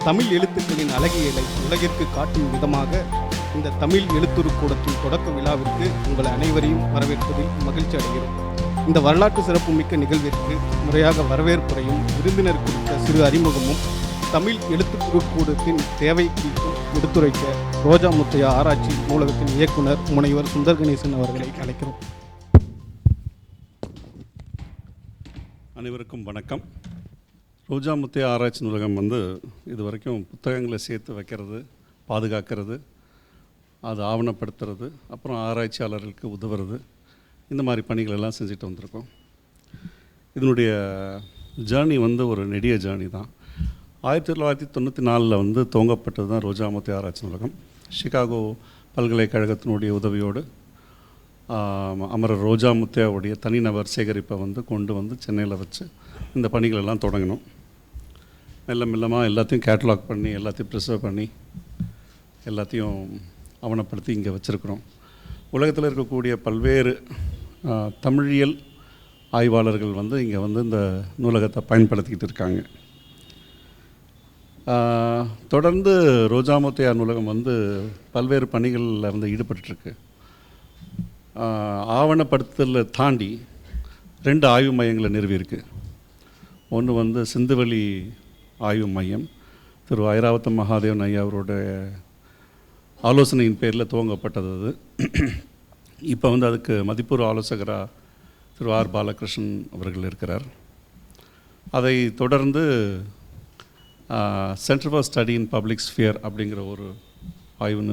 தமிழ் எழுத்துக்களின் அழகியலை உலகிற்கு காட்டும் விதமாக இந்த தமிழ் எழுத்துரு கூடத்தின் தொடக்க விழாவிற்கு உங்கள் அனைவரையும் வரவேற்பதில் மகிழ்ச்சி அடைகிறோம். இந்த வரலாற்று சிறப்புமிக்க நிகழ்விற்கு முறையாக வரவேற்புரையும் விருந்தினர் குறித்த சிறு அறிமுகமும் தமிழ் எழுத்துரு கூடத்தின் தேவை குறித்தும் எடுத்துரைக்க ரோஜா முத்தையா ஆராய்ச்சி நூலகத்தின் இயக்குனர் முனைவர் சுந்தர் கணேசன் அவர்களை அழைக்கிறோம். அனைவருக்கும் வணக்கம். ரோஜா முத்தையா ஆராய்ச்சி நூலகம் இது வரைக்கும் புத்தகங்களை சேர்த்து வைக்கிறது, பாதுகாக்கிறது, அது ஆவணப்படுத்துறது, அப்புறம் ஆராய்ச்சியாளர்களுக்கு உதவுறது, இந்த மாதிரி பணிகள் எல்லாம் செஞ்சுட்டு வந்திருக்கோம். இதனுடைய ஜேர்னி ஒரு நெடிய ஜேர்னி தான். 1994 துவங்கப்பட்டது தான் ரோஜா முத்தையா ஆராய்ச்சி நூலகம். சிகாகோ பல்கலைக்கழகத்தினுடைய உதவியோடு அமரர் ரோஜா முத்தையாவுடைய தனிநபர் சேகரிப்பை கொண்டு சென்னையில் வச்சு இந்த பணிகளெல்லாம் தொடங்கினோம். மெல்லமாக எல்லாத்தையும் கேட்டலாக் பண்ணி, எல்லாத்தையும் ப்ரிசர்வ் பண்ணி, எல்லாத்தையும் ஆவணப்படுத்தி இங்கே வச்சுருக்கிறோம். உலகத்தில் இருக்கக்கூடிய பல்வேறு தமிழியல் ஆய்வாளர்கள் இங்கே இந்த நூலகத்தை பயன்படுத்திக்கிட்டு இருக்காங்க. தொடர்ந்து ரோஜா முத்தையா நூலகம் பல்வேறு பணிகளில் ஈடுபட்டுருக்கு. ஆவணப்படுத்தலை தாண்டி 2 ஆய்வு மையங்களை நிறுவியிருக்கு. ஒன்று சிந்துவெளி ஆய்வு மையம், திரு ஐராவத்த மகாதேவன் ஐயா அவரோட ஆலோசனையின் பேரில் துவங்கப்பட்டது. அது இப்போ அதுக்கு மதிப்பூர்வ ஆலோசகராக திரு ஆர் பாலகிருஷ்ணன் அவர்கள் இருக்கிறார். அதை தொடர்ந்து centre for study in public sphere அப்படிங்கிற ஒரு ஆய்வு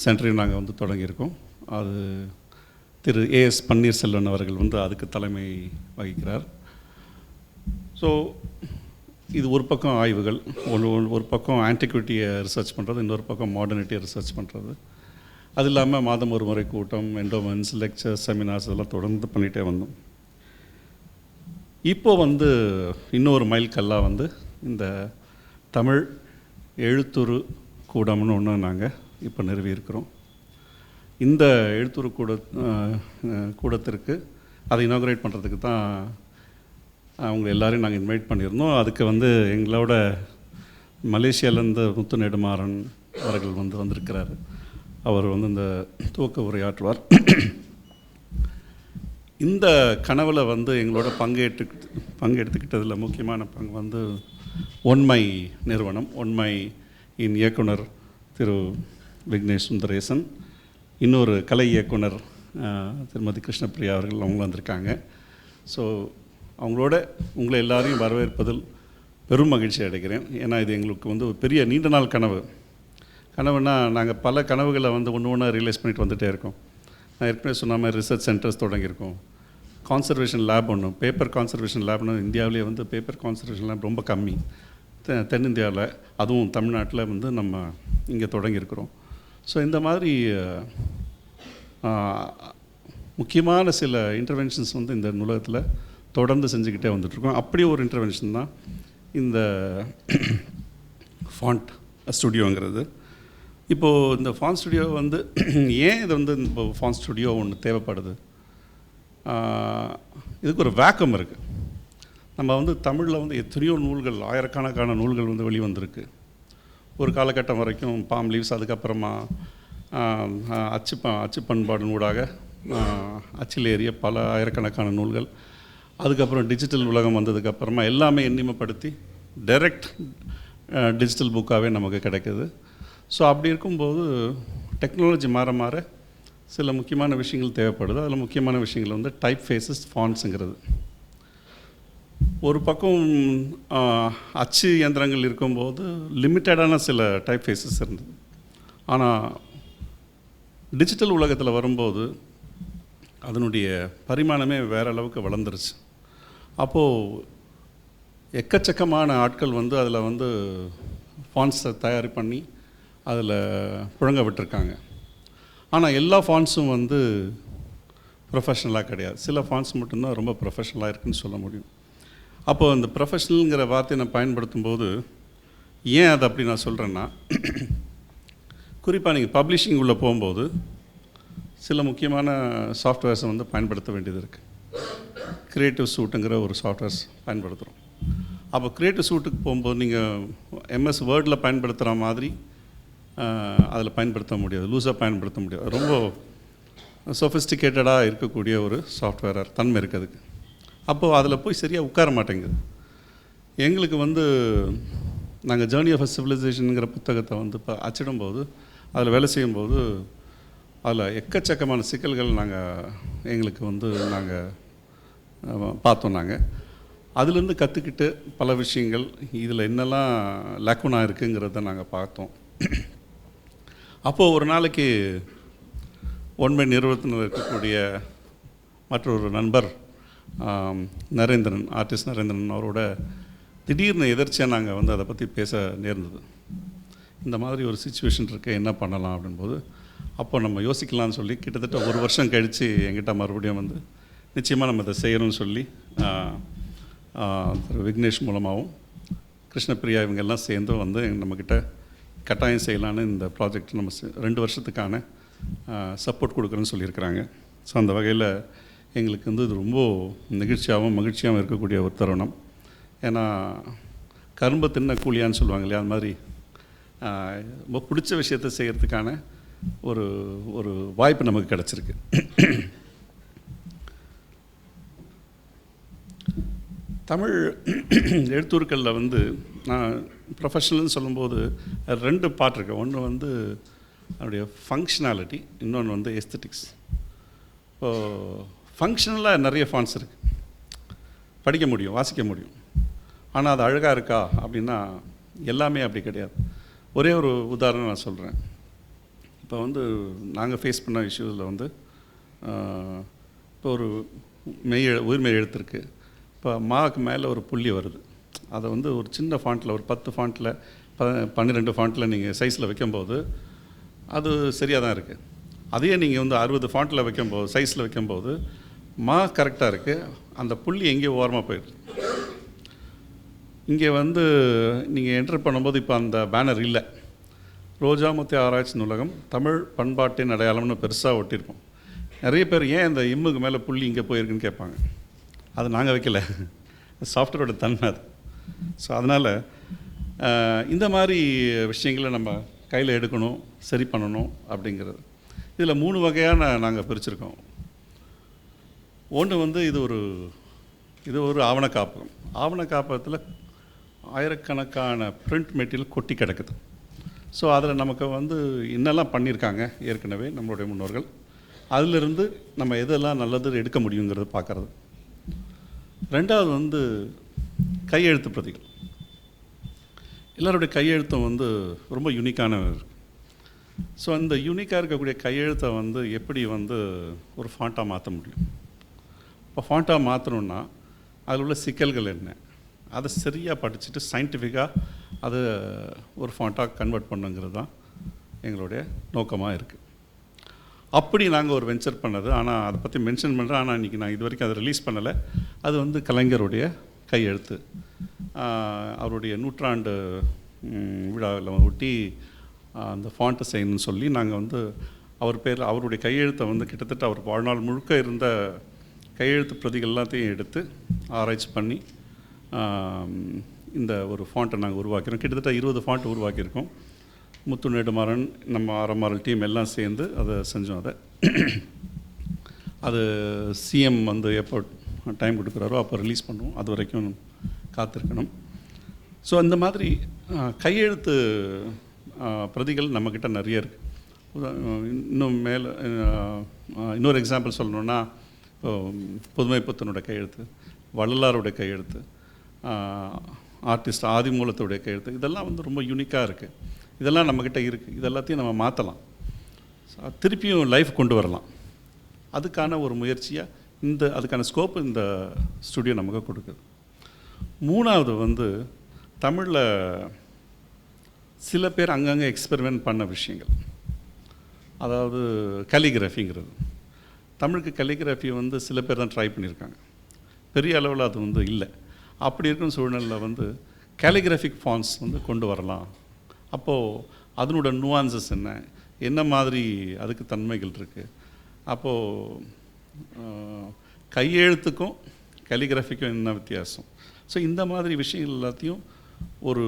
சென்டரையும் நாங்கள் தொடங்கியிருக்கோம். அது திரு ஏஎஸ் பன்னீர்செல்வன் அவர்கள் அதுக்கு தலைமை வகிக்கிறார். ஸோ இது ஒரு பக்கம் ஆய்வுகள், ஒரு பக்கம் ஆன்டிக்விட்டியை ரிசர்ச் பண்ணுறது, இன்னொரு பக்கம் மாடர்னிட்டியை ரிசர்ச் பண்ணுறது. அது இல்லாமல் மாதம் ஒரு முறை கூட்டம், என்டோமென்ஸ், லெக்சர்ஸ், செமினார்ஸ் இதெல்லாம் தொடர்ந்து பண்ணிகிட்டே வந்தோம். இப்போது இன்னொரு மைல்கல்லாக இந்த தமிழ் எழுத்துரு கூடம்னு ஒன்று நாங்கள் இப்போ நிறுவியிருக்கிறோம். இந்த எழுத்துரு கூடத்திற்கு அதை இனாகுரேட் பண்ணுறதுக்கு தான் அவங்க எல்லோரையும் நாங்கள் இன்வைட் பண்ணியிருந்தோம். அதுக்கு எங்களோட மலேசியாவிலேருந்து முத்து நெடுமாறன் அவர்கள் வந்திருக்கிறார். அவர் இந்த துவக்க உரையாற்றுவார். இந்த கனவில் எங்களோட பங்கெடுத்துக்கிட்டதில் முக்கியமான பங்கு ஒன்மை நிறுவனம், ஒன்மையின் இயக்குனர் திரு விக்னேஷ் சுந்தரேசன், இன்னொரு கலை இயக்குனர் திருமதி கிருஷ்ணப்பிரியா அவர்கள் அவங்க வந்திருக்காங்க. ஸோ அவங்களோட உங்களை எல்லாரையும் வரவேற்பதில் பெரும் மகிழ்ச்சி அடைகிறேன். ஏன்னா இது எங்களுக்கு ஒரு பெரிய நீண்ட நாள் கனவுன்னா நாங்கள் பல கனவுகளை ஒன்று ஒன்றா ரியலைஸ் பண்ணிட்டு வந்துகிட்டே இருக்கோம். நான் ஏற்கனவே சொன்ன மாதிரி ரிசர்ச் சென்டர்ஸ் தொடங்கியிருக்கோம். கான்சர்வேஷன் லேப் ஒன்று, பேப்பர் கான்சர்வேஷன் லேப்னு இந்தியாவிலே பேப்பர் கான்சர்வேஷன் லேப் ரொம்ப கம்மி தென்னிந்தியாவில், அதுவும் தமிழ்நாட்டில் நம்ம இங்கே தொடங்கியிருக்கிறோம். ஸோ இந்த மாதிரி முக்கியமான சில இன்டர்வென்ஷன்ஸ் இந்த நூலகத்தில் தொடர்ந்து செஞ்சுக்கிட்டே வந்துட்ருக்கோம். அப்படி ஒரு இன்டர்வென்ஷன் தான் இந்த ஃபாண்ட் ஸ்டுடியோங்கிறது. இப்போது இந்த ஃபாண்ட் ஸ்டுடியோ ஏன் இது இப்போ ஃபாண்ட் ஸ்டுடியோ ஒன்று தேவைப்படுது? இதுக்கு ஒரு வேக்கம் இருக்குது. நம்ம தமிழில் எத்தனையோ நூல்கள், ஆயிரக்கணக்கான நூல்கள் வெளிவந்திருக்கு. ஒரு காலகட்டம் வரைக்கும் பாம் லீவ்ஸ், அதுக்கப்புறமா அச்சு பண்பாடு நூடாக அச்சில் ஏறிய பல ஆயிரக்கணக்கான நூல்கள், அதுக்கப்புறம் டிஜிட்டல் உலகம் வந்ததுக்கப்புறமா எல்லாமே எண்ணிமைப்படுத்தி டைரக்ட் டிஜிட்டல் புக்காகவே நமக்கு கிடைக்குது. ஸோ அப்படி இருக்கும்போது டெக்னாலஜி மாற சில முக்கியமான விஷயங்கள் தேவைப்படுது. அதில் முக்கியமான விஷயங்கள் டைப் ஃபேஸஸ், ஃபாண்ட்ஸுங்கிறது. ஒரு பக்கம் அச்சு இயந்திரங்கள் இருக்கும்போது லிமிட்டடான சில டைப் ஃபேஸஸ் இருந்தது. ஆனால் டிஜிட்டல் உலகத்தில் வரும்போது அதனுடைய பரிமாணமே வேறு அளவுக்கு வளர்ந்துருச்சு. அப்போது எக்கச்சக்கமான ஆட்கள் அதில் ஃபாண்ட்ஸை தயார் பண்ணி அதில் புழங்க விட்டுருக்காங்க. ஆனால் எல்லா ஃபாண்ட்ஸும் ப்ரொஃபஷ்னலாக கிடையாது. சில ஃபாண்ட்ஸ் மட்டும்தான் ரொம்ப ப்ரொஃபஷ்னலாக இருக்குதுன்னு சொல்ல முடியும். அப்போது இந்த ப்ரொஃபஷ்னலுங்கிற வார்த்தையை நான் பயன்படுத்தும்போது ஏன் அதை அப்படி நான் சொல்கிறேன்னா, குறிப்பாக நீங்கள் பப்ளிஷிங் உள்ளே போகும்போது சில முக்கியமான சாஃப்ட்வேர்ஸை பயன்படுத்த வேண்டியது இருக்குது. கிரியேட்டிவ் சூட்டுங்கிற ஒரு சாஃப்ட்வேர்ஸ் பயன்படுத்துகிறோம். அப்போ க்ரியேட்டிவ் சூட்டுக்கு போகும்போது நீங்கள் எம்எஸ் வேர்டில் பயன்படுத்துகிற மாதிரி அதில் பயன்படுத்த முடியாது, லூஸாக பயன்படுத்த முடியாது. ரொம்ப சொஃபிஸ்டிகேட்டடாக இருக்கக்கூடிய ஒரு சாஃப்ட்வேர் தன்மை இருக்கிறதுக்கு. அப்போது அதில் போய் சரியாக உட்கார மாட்டேங்குது. எங்களுக்கு வந்து நாங்கள் ஜேர்னி ஆஃப் அ சிவிலைசேஷனுங்கிற புத்தகத்தை வந்து இப்போ அச்சிடும்போது அதில் வேலை செய்யும்போது அதில் எக்கச்சக்கமான சிக்கல்கள் எங்களுக்கு வந்து பார்த்தோம். அதுலேருந்து கற்றுக்கிட்டு பல விஷயங்கள் இதில் என்னெல்லாம் லேக்குனா இருக்குங்கிறத நாங்கள் பார்த்தோம். அப்போது ஒரு நாளைக்கு ஒன்மை நிறுவனத்தில் இருக்கக்கூடிய மற்றொரு நண்பர் நரேந்திரன், ஆர்டிஸ்ட் நரேந்திரன் அவரோட திடீர்னு எதிர்ச்சியாக நாங்கள் வந்து அதை பற்றி பேச நேர்ந்தது. இந்த மாதிரி ஒரு சிச்சுவேஷன் இருக்குது, என்ன பண்ணலாம் அப்படின்போது அப்போ நம்ம யோசிக்கலாம்னு சொல்லி கிட்டத்தட்ட ஒரு வருஷம் கழித்து என்கிட்ட மறுபடியும் வந்து நிச்சயமாக நம்ம இதை செய்யணும்னு சொல்லி திரு விக்னேஷ் மூலமாகவும் கிருஷ்ணப்பிரியா இவங்கெல்லாம் சேர்ந்து வந்து நம்மக்கிட்ட கட்டாயம் செய்யலான்னு இந்த ப்ராஜெக்ட் நம்ம 2 வருஷத்துக்கான சப்போர்ட் கொடுக்குறேன்னு சொல்லியிருக்கிறாங்க. ஸோ அந்த வகையில் எங்களுக்கு வந்து இது ரொம்ப நெகிழ்ச்சியாகவும் மகிழ்ச்சியாகவும் இருக்கக்கூடிய ஒரு தருணம். ஏன்னா கரும்பு தின்ன கூலியான்னு சொல்லுவாங்க இல்லையா, அது மாதிரி ரொம்ப பிடிச்ச விஷயத்தை செய்கிறதுக்கான ஒரு ஒரு வாய்ப்பு நமக்கு கிடச்சிருக்கு. தமிழ் எழுத்துருக்களில் வந்து நான் ப்ரொஃபஷனல்னு சொல்லும்போது 2 பார்ட் இருக்குது. ஒன்று வந்து அதனுடைய ஃபங்க்ஷனாலிட்டி, இன்னொன்று வந்து எஸ்தட்டிக்ஸ். இப்போது ஃபங்க்ஷனலாக நிறைய ஃபாண்ட்ஸ் இருக்குது, படிக்க முடியும், வாசிக்க முடியும். ஆனால் அது அழகாக இருக்கா அப்படின்னா எல்லாமே அப்படி கிடையாது. ஒரே ஒரு உதாரணம் நான் சொல்கிறேன். இப்போ வந்து நாங்கள் ஃபேஸ் பண்ண இஷ்யூஸில் வந்து இப்போ ஒரு உயிர்மெய் எழுத்து இருக்குது. இப்போ மாவுக்கு மேலே ஒரு புள்ளி வருது. அதை வந்து ஒரு சின்ன ஃபாண்ட்டில் ஒரு 10 ஃபாண்ட்டில் 12 ஃபாண்ட்டில் நீங்கள் சைஸில் வைக்கும்போது அது சரியாக தான் இருக்குது. அதையே நீங்கள் வந்து 60 ஃபாண்ட்டில் வைக்கும்போது, சைஸில் வைக்கும்போது மா கரெக்டாக இருக்குது, அந்த புள்ளி எங்கேயோ ஓரமாக போயிடுது. இங்கே வந்து நீங்கள் என்டர் பண்ணும்போது இப்போ அந்த பேனர் இல்லை. ரோஜா முத்தியா ஆராய்ச்சி நூலகம் தமிழ் பண்பாட்டின் அடையாளம்னு பெருசாக ஒட்டியிருப்போம். நிறைய பேர் ஏன் இந்த இம்முக்கு மேலே புள்ளி இங்கே போயிருக்குன்னு கேட்பாங்க. அது நாங்கள் வைக்கல, சாஃப்ட்வேரோட தன்மை அது. ஸோ அதனால் இந்த மாதிரி விஷயங்களை நம்ம கையில் எடுக்கணும், சரி பண்ணணும் அப்படிங்கிறது. இதில் 3 வகையான நாங்கள் பிரிச்சுருக்கோம். ஒன்று வந்து இது ஒரு ஆவண காப்பகம். ஆவண காப்பகத்தில் ஆயிரக்கணக்கான பிரிண்ட் மெட்டீரியல் கொட்டி கிடக்குது. ஸோ அதில் நமக்கு வந்து என்னெல்லாம் பண்ணியிருக்காங்க ஏற்கனவே நம்மளுடைய முன்னோர்கள், அதிலிருந்து நம்ம எதெல்லாம் நல்லது எடுக்க முடியுங்கிறது பார்க்குறது. 2வது வந்து கையெழுத்து பிரதிகள். எல்லோருடைய கையெழுத்தும் வந்து ரொம்ப யூனிக்கான. ஸோ அந்த யூனிக்காக இருக்கக்கூடிய கையெழுத்தை வந்து எப்படி வந்து ஒரு ஃபாண்ட்டாக மாற்ற முடியும்? இப்போ ஃபாண்ட்டாக மாற்றணுன்னா அதில் உள்ள சிக்கல்கள் என்ன, அதை சரியாக படிச்சுட்டு சயின்டிஃபிக்காக அதை ஒரு ஃபாண்ட்டாக கன்வெர்ட் பண்ணுங்கிறது தான் எங்களுடைய நோக்கமாக இருக்குது. அப்படி நாங்கள் ஒரு வெஞ்சர் பண்ணது. ஆனால் அதை பற்றி மென்ஷன் பண்ணுறேன், ஆனால் இன்றைக்கி நான் இது வரைக்கும் அதை ரிலீஸ் பண்ணலை. அது வந்து கலைஞருடைய கையெழுத்து. அவருடைய 100ஆண்டு விழாவில் ஒட்டி அந்த ஃபாண்ட்டை செய்யணும்னு சொல்லி நாங்கள் வந்து அவருடைய கையெழுத்தை வந்து கிட்டத்தட்ட அவர் வாழ்நாள் முழுக்க இருந்த கையெழுத்து பிரதிகள் எல்லாத்தையும் எடுத்து ஆராய்ச்சி பண்ணி இந்த ஒரு ஃபாண்ட்டை நாங்கள் உருவாக்கிறோம். கிட்டத்தட்ட 20 ஃபாண்ட் உருவாக்கியிருக்கோம். முத்து நெடுமாறன், நம்ம RMRL டீம் எல்லாம் சேர்ந்து அதை செஞ்சோம். அது சிஎம் வந்து எப்போ டைம் கொடுக்குறாரோ அப்போ ரிலீஸ் பண்ணுவோம். அது வரைக்கும் காத்திருக்கணும். ஸோ அந்த மாதிரி கையெழுத்து பிரதிகள் நம்மக்கிட்ட நிறைய இருக்குது. இன்னும் மேலே இன்னொரு எக்ஸாம்பிள் சொல்லணுன்னா, புதுமை புத்தனோட கையெழுத்து, வள்ளலாருடைய கையெழுத்து, ஆர்டிஸ்ட் ஆதிமூலத்தோடைய கையெழுத்து, இதெல்லாம் வந்து ரொம்ப யூனிக்காக இருக்குது. இதெல்லாம் நம்மக்கிட்ட இருக்குது. இதெல்லாத்தையும் நம்ம மாற்றலாம், திருப்பியும் லைஃப் கொண்டு வரலாம். அதுக்கான ஒரு முயற்சியாக அதுக்கான ஸ்கோப் இந்த ஸ்டுடியோ நமக்கு கொடுக்குது. 3வது வந்து தமிழில் சில பேர் அங்கங்கே எக்ஸ்பெரிமெண்ட் பண்ண விஷயங்கள். அதாவது கலிகிராஃபிங்கிறது. தமிழுக்கு கலிகிராஃபி வந்து சில பேர் தான் ட்ரை பண்ணியிருக்காங்க. பெரிய அளவில் அது வந்து இல்லை. அப்படி இருக்கும் சூழ்நிலையில் வந்து கேலிகிராஃபிக் ஃபாண்ட்ஸ் வந்து கொண்டு வரலாம். அப்போது அதனோட நுவான்சஸ் என்ன மாதிரி அதுக்கு தன்மைகள் இருக்குது. அப்போது கையெழுத்துக்கும் கலிகிராஃபிக்கும் என்ன வித்தியாசம். ஸோ இந்த மாதிரி விஷயங்கள் எல்லாத்தையும் ஒரு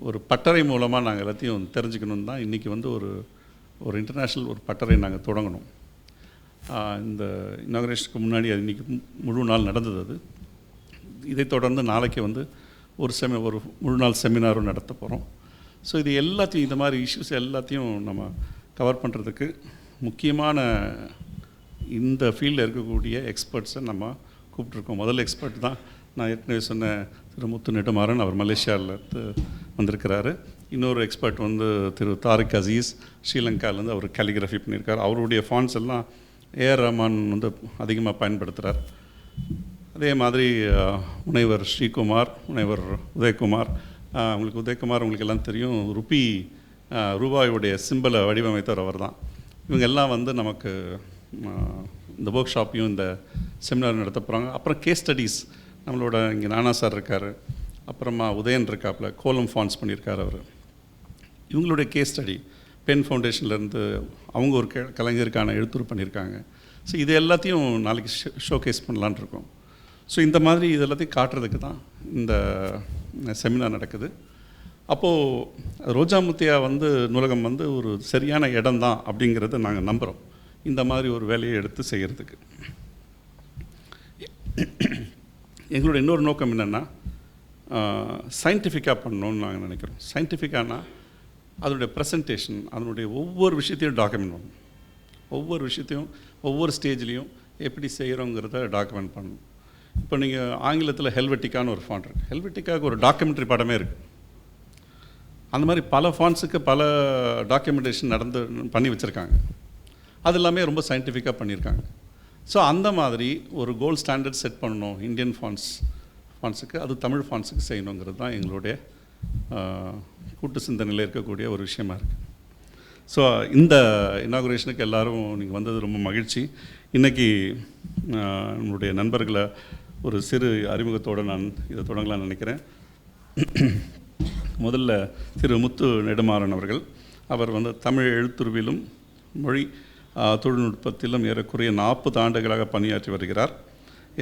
ஒரு பட்டறை மூலமாக நாங்கள் எல்லாத்தையும் தெரிஞ்சுக்கணும் தான் இன்றைக்கி வந்து ஒரு இன்டர்நேஷ்னல் ஒரு பட்டறை நாங்கள் தொடங்கணும். இந்த இனாகுரேஷனுக்கு முன்னாடி அது இன்றைக்கி முழு நாள் நடந்தது. அது இதை தொடர்ந்து நாளைக்கு வந்து ஒரு முழு நாள் செமினாரும் நடத்த போகிறோம். ஸோ இது எல்லாத்தையும் இந்த மாதிரி இஷ்யூஸ் எல்லாத்தையும் நம்ம கவர் பண்ணுறதுக்கு முக்கியமான இந்த ஃபீல்டில் இருக்கக்கூடிய எக்ஸ்பர்ட்ஸை நம்ம கூப்பிட்ருக்கோம். முதல் எக்ஸ்பர்ட் தான் நான் ஏற்கனவே சொன்ன திரு முத்து நெடுமாறன், அவர் மலேசியாவில் வந்திருக்கிறாரு. இன்னொரு எக்ஸ்பர்ட் வந்து திரு தாரிக் அசீஸ், ஸ்ரீலங்காவிலேருந்து அவர் கேலிகிராஃபி பண்ணியிருக்கார். அவருடைய ஃபாண்ட்ஸ் எல்லாம் ஏஆர் ரஹ்மான் வந்து அதிகமாக பயன்படுத்துகிறார். அதே மாதிரி முனைவர் ஸ்ரீகுமார், முனைவர் உதயகுமார். உங்களுக்கு உதயகுமார் உங்களுக்கு எல்லாம் தெரியும், ரூபாயுடைய சிம்பிளை வடிவமைத்தவர் அவர் தான். இவங்க எல்லாம் வந்து நமக்கு இந்த ஒர்க் ஷாப்பையும் இந்த செமினார் நடத்த போகிறாங்க. அப்புறம் கேஸ் ஸ்டடீஸ் நம்மளோட இங்கே நானா சார் இருக்கார், அப்புறமா உதயன் இருக்காப்புல, கோலம் ஃபாண்ட்ஸ் பண்ணியிருக்கார் அவர். இவங்களுடைய கேஸ் ஸ்டடி பென் ஃபவுண்டேஷன்லேருந்து அவங்க ஒரு கலைஞருக்கான எழுத்துரு பண்ணியிருக்காங்க. ஸோ இது எல்லாத்தையும் நாளைக்கு ஷோகேஸ் பண்ணலான் இருக்கோம். ஸோ இந்த மாதிரி இது எல்லாத்தையும் காட்டுறதுக்கு தான் இந்த செமினார் நடக்குது. அப்போது ரோஜா முத்தியா வந்து நூலகம் வந்து ஒரு சரியான இடம் தான் அப்படிங்கிறத நாங்கள் நம்புகிறோம், இந்த மாதிரி ஒரு வேலையை எடுத்து செய்கிறதுக்கு. எங்களோட இன்னொரு நோக்கம் என்னென்னா, சயின்டிஃபிக்காக பண்ணணும்னு நாங்கள் நினைக்கிறோம். சயின்டிஃபிக்கானா அதனுடைய ப்ரெசன்டேஷன், அதனுடைய ஒவ்வொரு விஷயத்தையும் டாக்குமெண்ட் பண்ணணும். ஒவ்வொரு விஷயத்தையும் ஒவ்வொரு ஸ்டேஜ்லேயும் எப்படி செய்கிறோங்கிறத டாக்குமெண்ட் பண்ணணும். இப்போ நீங்கள் ஆங்கிலத்தில் ஹெல்வெட்டிக்கான்னு ஒரு ஃபாண்ட் இருக்குது. ஹெல்வெட்டிக்காவுக்கு ஒரு டாக்குமெண்ட்ரி படமே இருக்குது. அந்த மாதிரி பல ஃபாண்ட்ஸுக்கு பல டாக்குமெண்டேஷன் பண்ணி வச்சுருக்காங்க. அது எல்லாமே ரொம்ப சயின்டிஃபிக்காக பண்ணியிருக்காங்க. ஸோ அந்த மாதிரி ஒரு கோல்ட் ஸ்டாண்டர்ட் செட் பண்ணணும் இந்தியன் ஃபாண்ட்ஸுக்கு, அது தமிழ் ஃபாண்ட்ஸுக்கு செய்யணுங்கிறது தான் எங்களுடைய கூட்டு சிந்தனையில் இருக்கக்கூடிய ஒரு விஷயமா இருக்குது. ஸோ இந்த இனாகுரேஷனுக்கு எல்லோரும் நீங்கள் வந்தது ரொம்ப மகிழ்ச்சி. இன்றைக்கி நம்மளுடைய நண்பர்களை ஒரு சிறு அறிமுகத்தோடு நான் இதை தொடங்கலாம்னு நினைக்கிறேன். முதல்ல திரு முத்து நெடுமாறன் அவர்கள். அவர் வந்து தமிழ் எழுத்துருவிலும் மொழி தொழில்நுட்பத்திலும் ஏறக்குறைய 40 ஆண்டுகளாக பணியாற்றி வருகிறார்.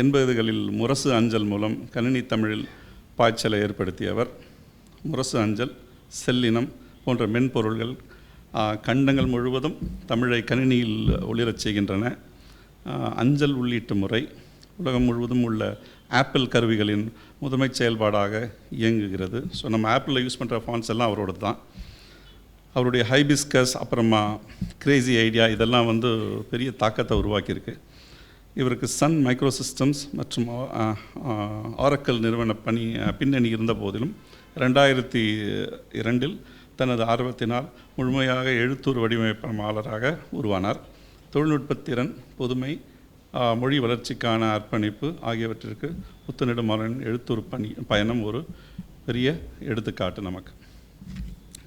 80களில் முரசு அஞ்சல் மூலம் கணினி தமிழில் பாய்ச்சலை ஏற்படுத்தியவர். முரசு அஞ்சல், செல்லினம் போன்ற மென்பொருள்கள் கண்டங்கள் முழுவதும் தமிழை கணினியில் ஒளிரச் செய்கின்றன. அஞ்சல் உள்ளீட்டு முறை உலகம் முழுவதும் உள்ள ஆப்பிள் கருவிகளின் முதன்மை செயல்பாடாக இயங்குகிறது. ஸோ நம்ம ஆப்பிளில் யூஸ் பண்ணுற ஃபாண்ட்ஸ் எல்லாம் அவரோடது தான். அவருடைய ஹைபிஸ்கஸ், அப்புறமா கிரேசி ஐடியா, இதெல்லாம் வந்து பெரிய தாக்கத்தை உருவாக்கியிருக்கு. இவருக்கு சன் மைக்ரோ சிஸ்டம்ஸ் மற்றும் ஆரக்கல் நிறுவன பின்னணி இருந்த போதிலும் 2002 தனது ஆர்வத்தினால் முழுமையாக எழுத்தூர் வடிவமைப்பாளராக உருவானார். தொழில்நுட்பத்திறன், புதுமை, மொழி வளர்ச்சிக்கான அர்ப்பணிப்பு ஆகியவற்றிற்கு முத்து நெடுமாறன் எழுத்தூர் பயணம் ஒரு பெரிய எடுத்துக்காட்டு நமக்கு.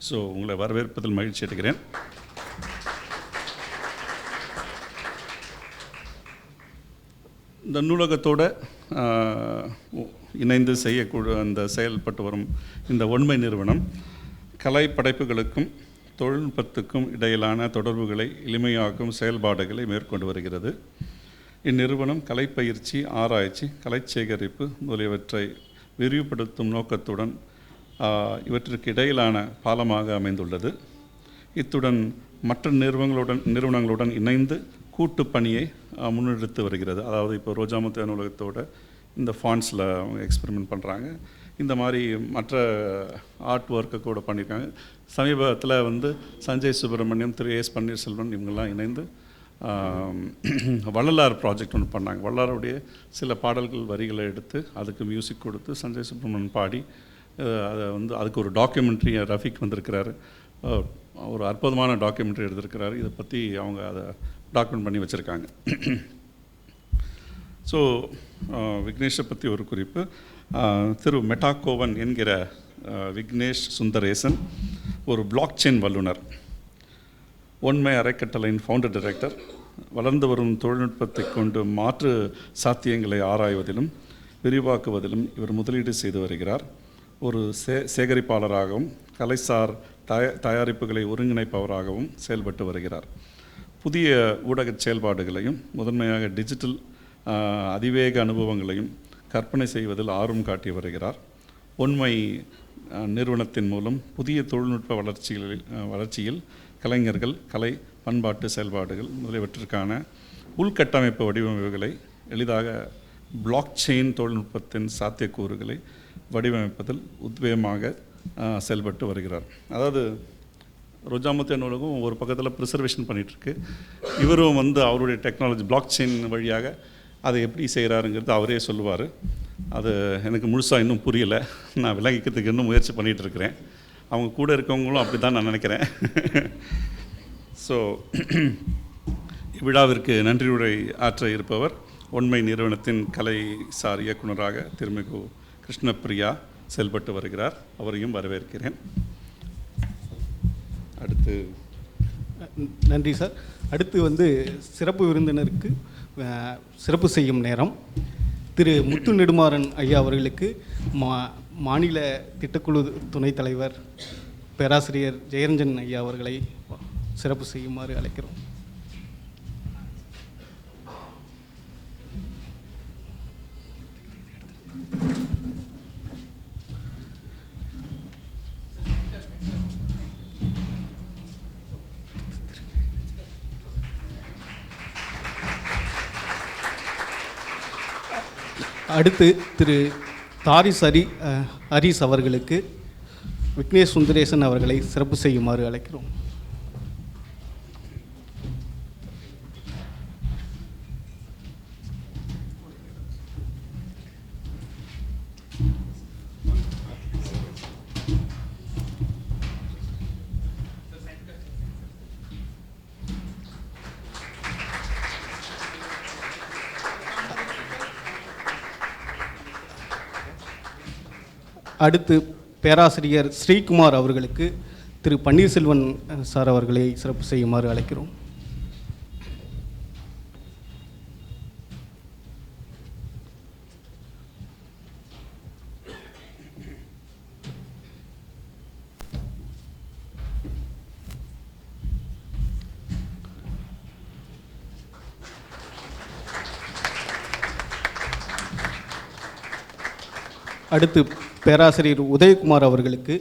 ஸோ உங்களை வரவேற்பதில் மகிழ்ச்சி அடைகிறேன். இந்த நூலகத்தோடு இணைந்து செயல்பட்டு வரும் இந்த ஒன்மை நிறுவனம் கலை படைப்புகளுக்கும் தொழில்நுட்பத்துக்கும் இடையிலான தொடர்புகளை எளிமையாக்கும் செயல்பாடுகளை மேற்கொண்டு வருகிறது. இந்நிறுவனம் கலைப்பயிற்சி, ஆராய்ச்சி, கலைச்சேகரிப்பு முதலியவற்றை விரிவுபடுத்தும் நோக்கத்துடன் இவற்றிற்கு இடையிலான பாலமாக அமைந்துள்ளது. இத்துடன் மற்ற நிறுவனங்களுடன் இணைந்து கூட்டு பணியை முன்னெடுத்து வருகிறது. அதாவது இப்போ ரோஜா முத்தியா நூலகத்தோட இந்த ஃபாண்ட்ஸில் அவங்க எக்ஸ்பெரிமெண்ட் பண்ணுறாங்க. இந்த மாதிரி மற்ற ஆர்ட் ஒர்க்கை கூட பண்ணியிருக்காங்க. சமீபத்தில் வந்து சஞ்சய் சுப்பிரமணியம், திரு எஸ் பன்னீர்செல்வன் இவங்கெல்லாம் இணைந்து வள்ளலார் ப்ராஜெக்ட் ஒன்று பண்ணாங்க. வள்ளலாருடைய சில பாடல்கள் வரிகளை எடுத்து அதுக்கு மியூசிக் கொடுத்து சஞ்சய் சுப்பிரமணியன் பாடி அதை வந்து அதுக்கு ஒரு டாக்குமெண்ட்ரி ரஃபிக் வந்திருக்கிறாரு. ஒரு அற்புதமான டாக்குமெண்ட்ரி எடுத்திருக்கிறாரு. இதை பற்றி அவங்க அதை டாக்குமெண்ட் பண்ணி வச்சுருக்காங்க. ஸோ விக்னேஷை பற்றி ஒரு குறிப்பு. திரு மெட்டாகோவன் என்கிற விக்னேஷ் சுந்தரேசன் ஒரு பிளாக் செயின் வல்லுனர், ஒன்மை அறக்கட்டளையின் ஃபவுண்டர் டைரக்டர். வளர்ந்து வரும் தொழில்நுட்பத்தை கொண்டு மாற்று சாத்தியங்களை ஆராய்வதிலும் விரிவாக்குவதிலும் இவர் முதலீடு செய்து வருகிறார். ஒரு சேகரிப்பாளராகவும் கலைசார் தயாரிப்புகளை ஒருங்கிணைப்பவராகவும் செயல்பட்டு வருகிறார். புதிய ஊடக செயல்பாடுகளையும் முதன்மையாக டிஜிட்டல் அதிவேக அனுபவங்களையும் கற்பனை செய்வதில் ஆர்வம் காட்டி வருகிறார். ஒன்மை நிறுவனத்தின் மூலம் புதிய தொழில்நுட்ப வளர்ச்சியில் கலைஞர்கள் கலை பண்பாட்டு செயல்பாடுகள் முதலியவற்றிற்கான உள்கட்டமைப்பு வடிவமைப்புகளை எளிதாக பிளாக் செயின் தொழில்நுட்பத்தின் சாத்தியக்கூறுகளை வடிவமைப்பதில் உத்வேகமாக செயல்பட்டு வருகிறார். அதாவது ரோஜா முத்தியா நூலகம் ஒரு பக்கத்தில் ப்ரிசர்வேஷன் பண்ணிகிட்ருக்கு, இவரும் அவருடைய டெக்னாலஜி பிளாக் செயின் வழியாக அதை எப்படி செய்கிறாருங்கிறது அவரே சொல்லுவார். அது எனக்கு முழுசாக இன்னும் புரியலை, நான் விளங்கிக்கிறதுக்கு இன்னும் முயற்சி பண்ணிகிட்ருக்கிறேன். அவங்க கூட இருக்கவங்களும் அப்படி தான் நான் நினைக்கிறேன். ஸோ இவ்விழாவிற்கு நன்றியுரை ஆற்ற இருப்பவர் ஒன்மை நிறுவனத்தின் கலைசார் இயக்குநராக திருமிகு கிருஷ்ணப்பிரியா செயல்பட்டு வருகிறார். அவரையும் வரவேற்கிறேன். அடுத்து நன்றி சார். அடுத்து சிறப்பு விருந்தினருக்கு சிறப்பு செய்யும் நேரம். திரு முத்து நெடுமாறன் ஐயா அவர்களுக்கு மாநில திட்டக்குழு துணைத் தலைவர் பேராசிரியர் ஜெயரஞ்சன் ஐயா அவர்களை சிறப்பு செய்யுமாறு அழைக்கிறோம். அடுத்து திரு தாரிஸ் ஹரிஸ் அவர்களுக்கு விக்னேஷ் சுந்தரேசன் அவர்களை சிறப்பு செய்யுமாறு அழைக்கிறோம். அடுத்து பேராசிரியர் ஸ்ரீகுமார் அவர்களுக்கு திரு பன்னீர்செல்வன் சார் அவர்களை சிறப்பு செய்யுமாறு அழைக்கிறோம். அடுத்து பேராசிரியர் உதயகுமார் அவர்களுக்கு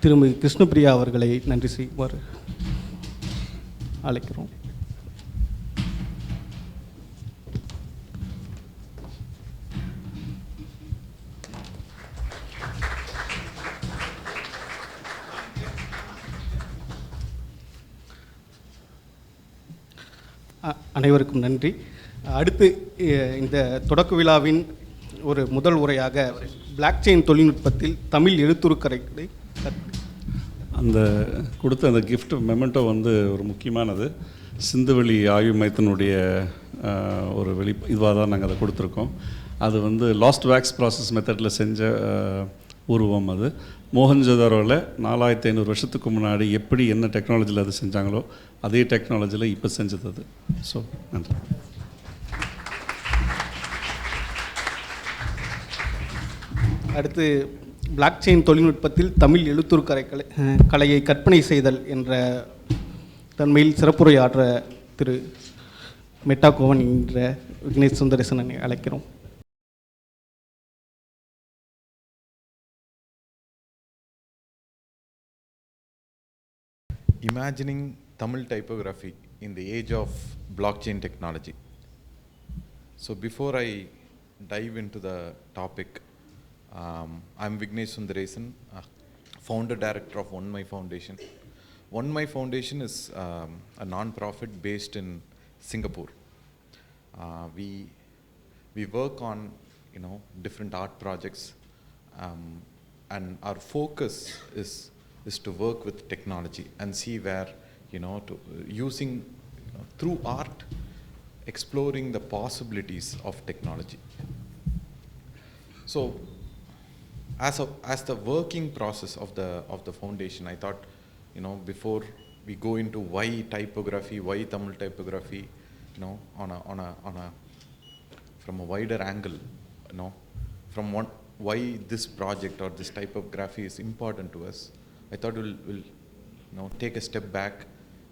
திருமதி கிருஷ்ணப்பிரியா அவர்களை நன்றி செய்வார் அழைக்கிறோம். அனைவருக்கும் நன்றி. அடுத்து இந்த தொடக்க விழாவின் ஒரு முதல் உரையாக பிளாக் செயின் தொழில்நுட்பத்தில் தமிழ் எழுத்துருக்கரைகளை அந்த கொடுத்த அந்த கிஃப்ட் மெமெண்டோ ஒரு முக்கியமானது. சிந்துவெளி ஆய்வு மையத்தினுடைய ஒரு இதுவாக தான் நாங்கள் அதை கொடுத்துருக்கோம். அது லாஸ்ட் வேக்ஸ் ப்ராசஸ் மெத்தடில் செஞ்ச உருவம். அது மோகன்ஜதாரோவில் 4500 வருஷத்துக்கு முன்னாடி எப்படி என்ன டெக்னாலஜியில் அது செஞ்சாங்களோ அதே டெக்னாலஜியில் இப்போ செஞ்சது அது. ஸோ நன்றி. அடுத்து பிளாக் செயின் தொழில்நுட்பத்தில் தமிழ் எழுத்துரு கலையை கற்பனை செய்தல் என்ற தன்மையில் சிறப்புரையாற்ற திரு மெட்டாகோவன் என்ற விக்னேஷ் சுந்தரேசனை அழைக்கிறோம். Imagining Tamil typography in the age of blockchain technology. So before I dive into the topic, I'm Vignesh Sundaresan, founder director of Onemai Foundation. Onemai Foundation is a non-profit based in Singapore. We work on different art projects, and our focus is to work with technology and see where to using through art exploring the possibilities of technology. So as the working process of the foundation, I thought before we go into why typography, why Tamil typography, on a from a wider angle, from why this project or this typography is important to us, I thought we'll take a step back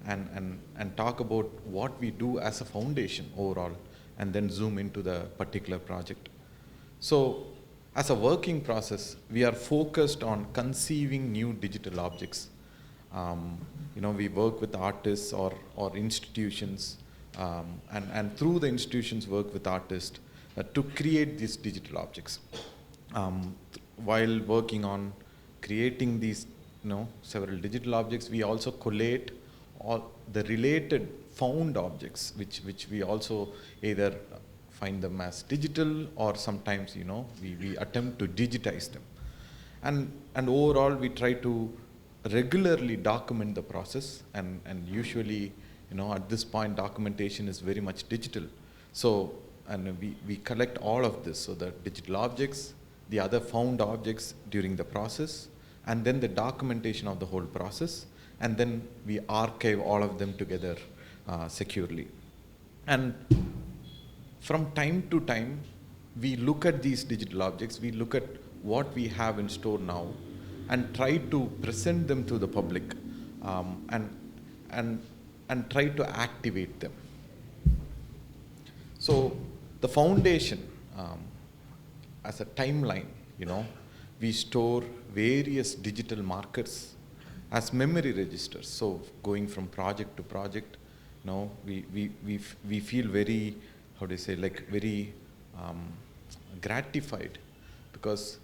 and talk about what we do as a foundation overall, and then zoom into the particular project. So as a working process, we are focused on conceiving new digital objects. We work with artists or institutions, and through the institutions work with artists to create these digital objects. While working on creating these several digital objects, we also collate all the related found objects, which we also either find them as digital, or sometimes we attempt to digitize them. And overall we try to regularly document the process, and usually at this point documentation is very much digital. So we collect all of this, so the digital objects, the other found objects during the process, and then the documentation of the whole process, and then we archive all of them together securely. And from time to time, we look at these digital objects, we look at what we have in store now, and try to present them to the public, and try to activate them. So the foundation, as a timeline, we store various digital markers as memory registers. So going from project to project, we feel very, very gratified, because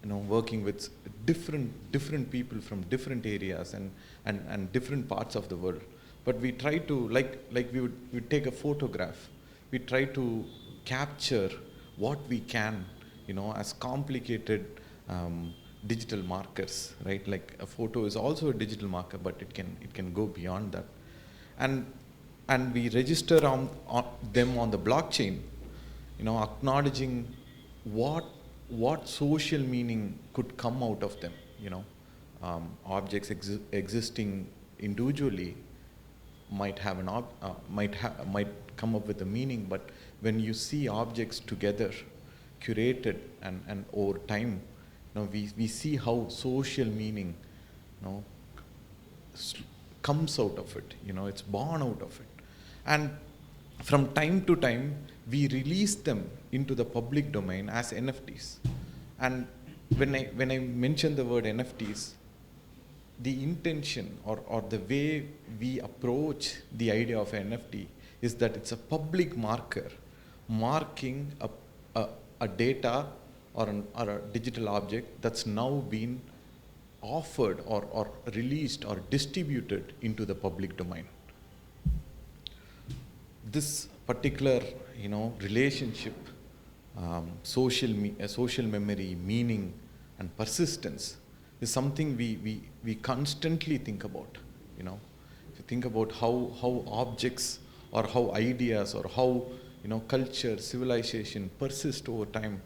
working with different people from different areas and different parts of the world. But we try to, like we would take a photograph, we try to capture what we can, as complicated digital markers, right? Like a photo is also a digital marker, but it can go beyond that. And we register on them on the blockchain, acknowledging what social meaning could come out of them. Objects existing individually might have might come up with a meaning, but when you see objects together, curated and over time, we see how social meaning comes out of it. It's born out of it. And from time to time, we release them into the public domain as NFTs. And when I mention the word NFTs, the intention or the way we approach the idea of NFT is that it's a public marker marking a data or a digital object that's now been offered or released or distributed into the public domain. This particular relationship, social memory, meaning and persistence is something we constantly think about. If you think about how objects or how ideas or how culture, civilization persist over time,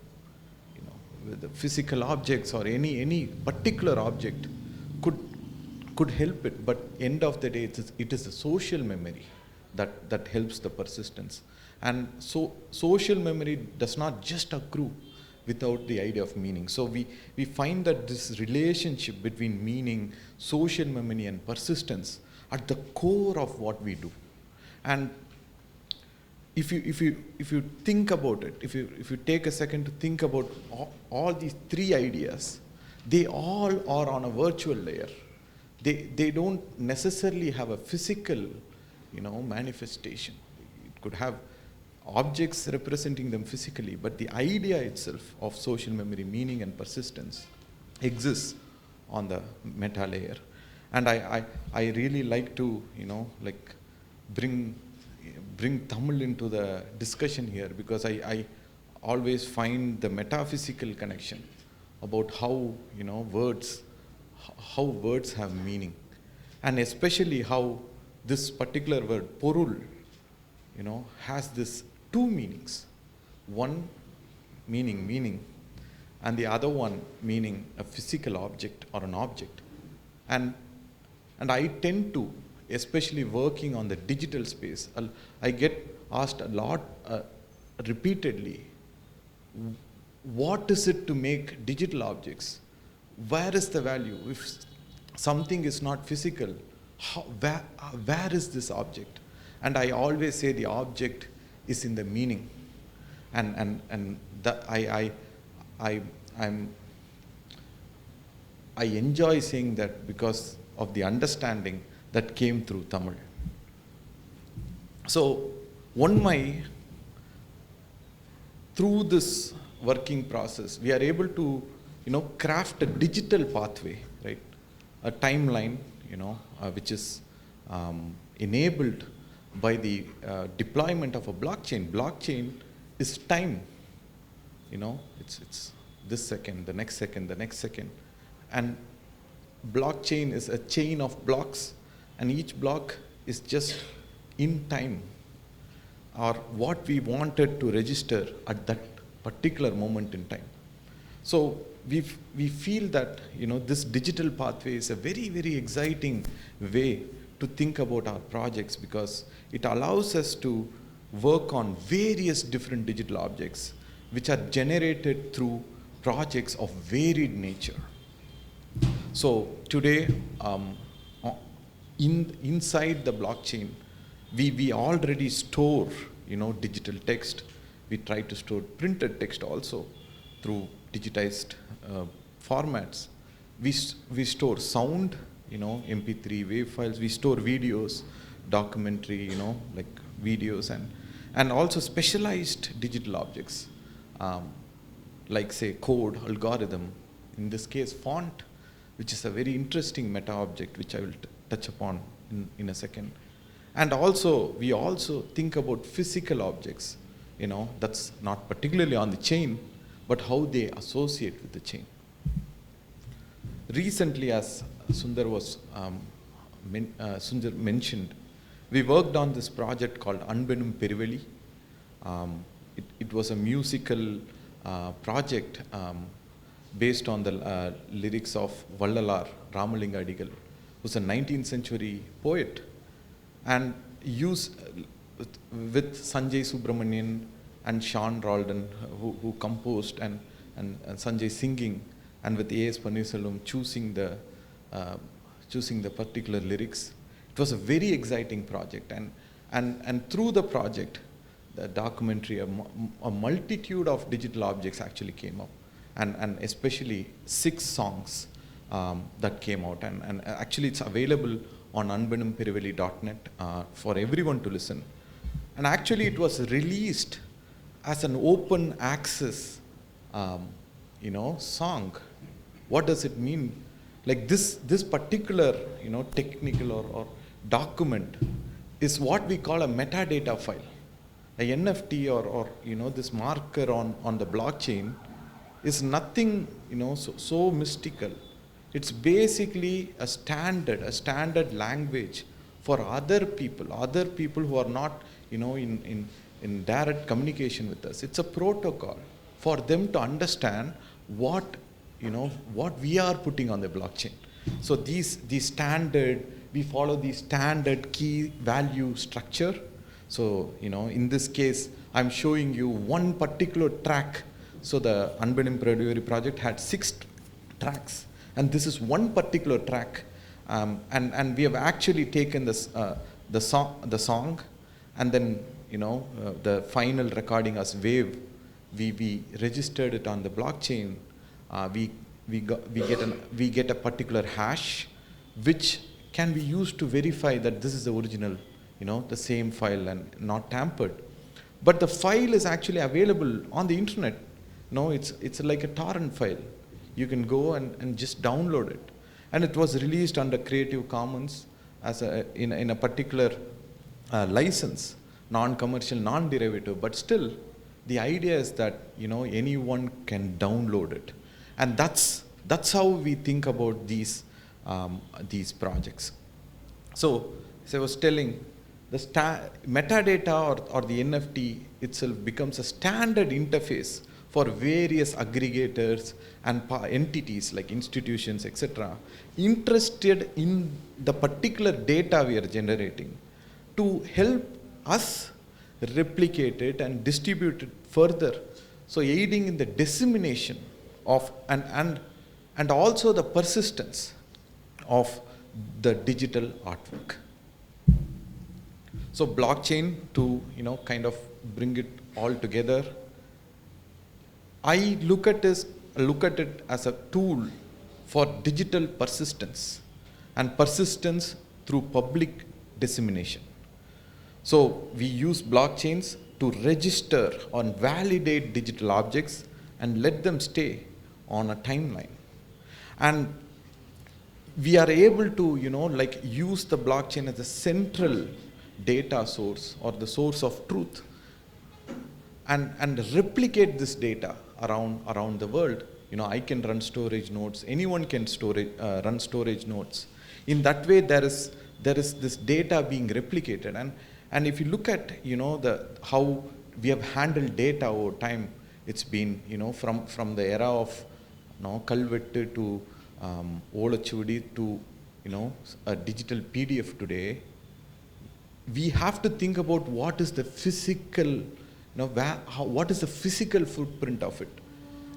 with the physical objects or any particular object could help it, but end of the day it is the social memory that helps the persistence. And so social memory does not just accrue without the idea of meaning. So we find that this relationship between meaning, social memory and persistence at the core of what we do. And if you think about it, if you take a second to think about all these three ideas, they all are on a virtual layer. They don't necessarily have a physical manifestation. It could have objects representing them physically, but the idea itself of social memory, meaning and persistence exists on the meta layer. And I really like to bring Tamil into the discussion here, because I always find the metaphysical connection about how words have meaning, and especially how this particular word porul has this two meanings. One meaning, and the other one meaning a physical object or an object. And I tend to, especially working on the digital space, I get asked a lot repeatedly, what is it to make digital objects? Where is the value? If something is not physical, where is this object? And I always say the object is in the meaning. and that I enjoy saying that because of the understanding that came through Tamil. So Onemai, through this working process, we are able to, craft a digital pathway, right? A timeline, which is enabled by the deployment of a blockchain. Blockchain is time, it's this second, the next second, the next second. And blockchain is a chain of blocks, and each block is just in time, or what we wanted to register at that particular moment in time. So we feel that this digital pathway is a very, very exciting way to think about our projects, because it allows us to work on various different digital objects which are generated through projects of varied nature. So today, inside the blockchain, we already store digital text. We try to store printed text also through digitized formats. We store sound, MP3 wave files. We store videos, documentary, like videos, and also specialized digital objects, like say code, algorithm, in this case font, which is a very interesting meta object which I will touch upon in a second. And also we also think about physical objects, that's not particularly on the chain, but how they associate with the chain. Recently, as Sundar mentioned, we worked on this project called Anbenum Periveli. It was a musical project based on the lyrics of Vallalar Ramalinga Adigal, who's a 19th century poet, and used with Sanjay Subramanian and Sean Roldan, who composed, and Sanjay singing, and with A.S. Panneerselvam choosing the particular lyrics. It was a very exciting project, and through the project, the documentary, a multitude of digital objects actually came up, and especially 6 songs that came out, and actually it's available on anbenumpiriveli.net for everyone to listen. And actually it was released as an open access song. What does it mean? Like this particular technical or document is what we call a metadata file. A NFT or this marker on the blockchain is nothing so mystical. It's basically a standard language for other people who are not in direct communication with us. It's a protocol for them to understand what we are putting on the blockchain. So we follow the standard key value structure. So in this case, I'm showing you one particular track. So the Anbenum Periveli project had 6 tracks, and this is one particular track, and we have actually taken this the song, and then the final recording as wave. We registered it on the blockchain. We get a particular hash, which can be used to verify that this is the original, the same file and not tampered. But the file is actually available on the internet. It's like a torrent file. You can go and just download it. And it was released under Creative Commons as in a particular license, non-commercial, non-derivative. But still, the idea is that anyone can download it, and that's how we think about these projects. So, as I was telling, the metadata or the NFT itself becomes a standard interface for various aggregators and entities like institutions, etc., interested in the particular data we are generating, to help us replicate it and distribute it further. So aiding in the dissemination of and also the persistence of the digital artwork. So blockchain, to kind of bring it all together, I look at it as a tool for digital persistence, and persistence through public dissemination. So we use blockchains to register or validate digital objects and let them stay on a timeline. And we are able to, use the blockchain as a central data source or the source of truth, and replicate this data around the world. I can run storage nodes. Anyone can run storage nodes. In that way, there is this data being replicated. And if you look at how we have handled data over time, it's been from the era of Kalvettu to Olachudi to a digital PDF today. We have to think about what is the physical what is the physical footprint of it.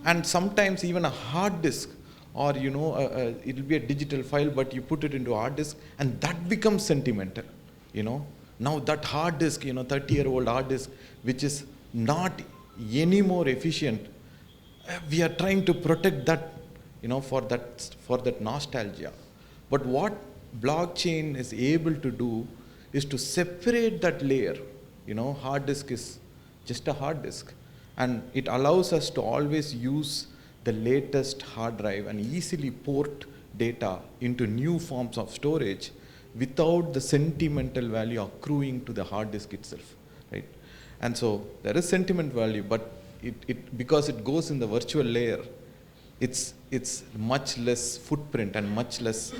And sometimes even a hard disk, or it'll be a digital file, but you put it into a hard disk and that becomes sentimental. Now that hard disk, 30-year-old hard disk, which is not any more efficient, we are trying to protect that, for that nostalgia. But what blockchain is able to do is to separate that layer. Hard disk is just a hard disk, and it allows us to always use the latest hard drive and easily port data into new forms of storage without the sentimental value accruing to the hard disk itself, right? And so there is sentiment value, but it because it goes in the virtual layer, it's much less footprint and much less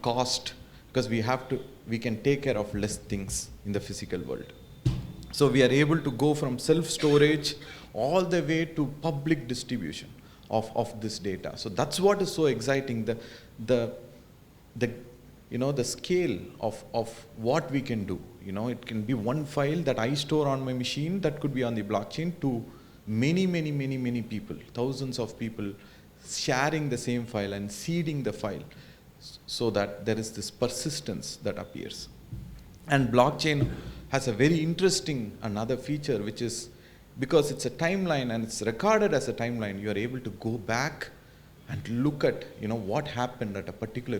cost, because we can take care of less things in the physical world. So we are able to go from self-storage all the way to public distribution of this data. So that's what is so exciting, the scale of what we can do. It can be one file that I store on my machine that could be on the blockchain to many people, thousands of people sharing the same file and seeding the file, so that there is this persistence that appears. And blockchain has a very interesting another feature, which is, because it's a timeline and it's recorded as a timeline, you are able to go back and look at what happened at a particular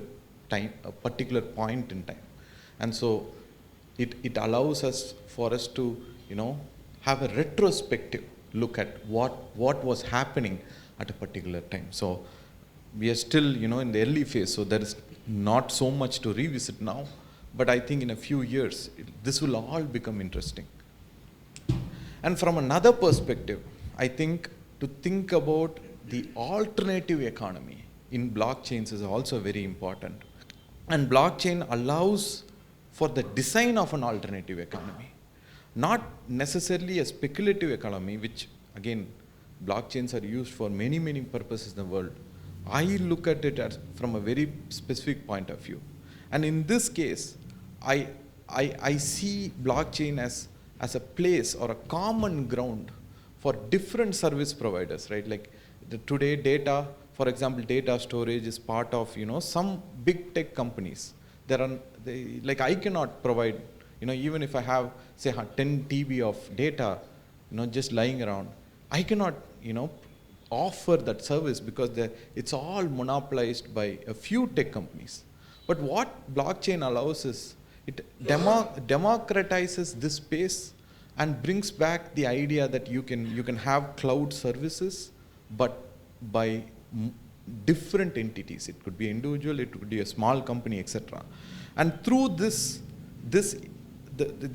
time, a particular point in time. And so it allows us to have a retrospective look at what was happening at a particular time. So we are still in the early phase, so there is not so much to revisit now, but I think in a few years this will all become interesting. And from another perspective, I think to think about the alternative economy in blockchains is also very important. And blockchain allows for the design of an alternative economy, not necessarily a speculative economy, which again blockchains are used for many purposes in the world. I look at it from a very specific point of view. And in this case, I see blockchain as a place or a common ground for different service providers, right? Like today data, for example, data storage is part of, some big tech companies. Like I cannot provide, even if I have, say, 10 TB of data, just lying around, I cannot, offer that service because it's all monopolized by a few tech companies. But what blockchain allows is, it democratizes this space and brings back the idea that you can have cloud services, but by different entities. It could be individual, it could be a small company, etc. And through the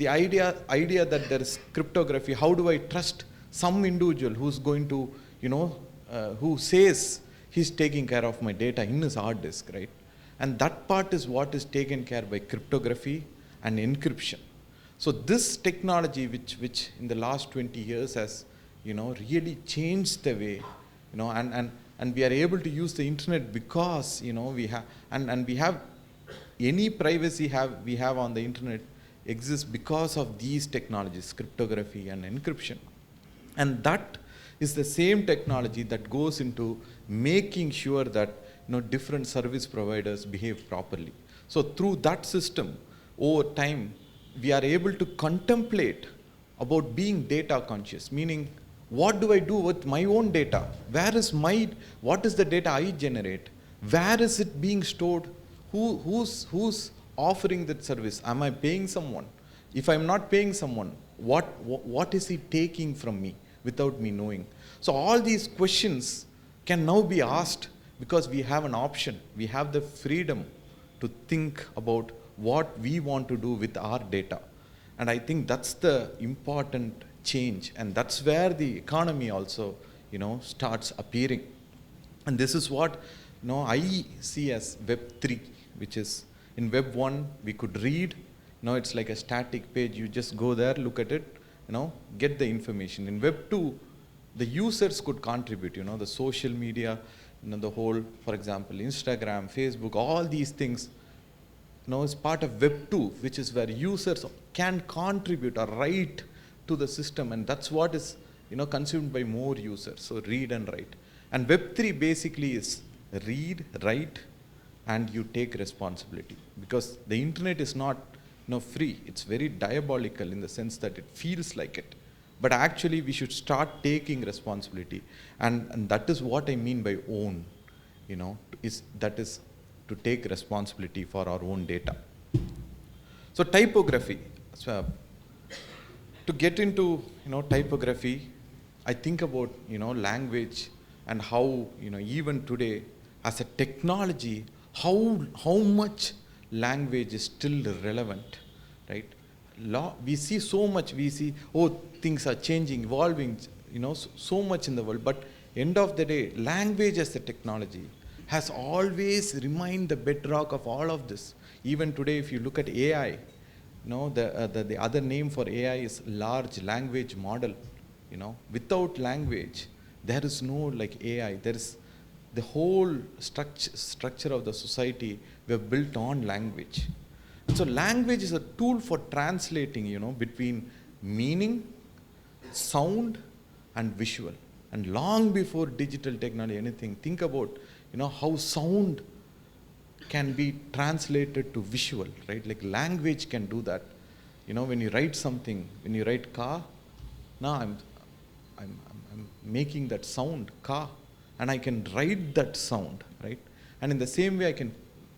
idea that there is cryptography, how do I trust some individual who's going to, who says he's taking care of my data in his hard disk, right? And that part is what is taken care by cryptography and encryption. So this technology, which in the last 20 years has, really changed the way, and we are able to use the internet because, we have, and we have any privacy we have on the internet exists because of these technologies, cryptography and encryption. And that is the same technology that goes into making sure that different service providers behave properly. So through that system, over time, we are able to contemplate about being data conscious, meaning What do I do with my own data? What is the data I generate? Where is it being stored? Who's offering that service? Am I paying someone? If I'm not paying someone, what is he taking from me without me knowing? So all these questions can now be asked because we have an option. We have the freedom to think about what we want to do with our data. And I think that's the important change, and that's where the economy also, starts appearing. And this is what, I see as Web 3, which is in Web 1 we could read. It's like a static page. You just go there, look at it, get the information. In Web 2, the users could contribute. The social media, the whole, for example, Instagram, Facebook, all these things. Is part of Web 2, which is where users can contribute or write to the system, and that's what is consumed by more users. So read and write. And Web 3 basically is read, write, and you take responsibility, because the internet is not free. It's very diabolical in the sense that it feels like it, but actually we should start taking responsibility, and that is what I mean by own. That is to take responsibility for our own data. So typography. So, to get into typography, I think about language and how even today as a technology, how much language is still relevant, right? We see so much. We see things are changing, evolving, so much in the world. But end of the day, language as a technology has always remained the bedrock of all of this. Even today, if you look at AI, the other name for AI is large language model. Without language, there is no AI. There is the whole structure of the society were built on language. And so language is a tool for translating, between meaning, sound, and visual. And long before digital technology, anything, think about how sound can be translated to visual, right? Like language can do that. When you write something, when you write car, now I'm making that sound ka, and I can write that sound, right? And in the same way,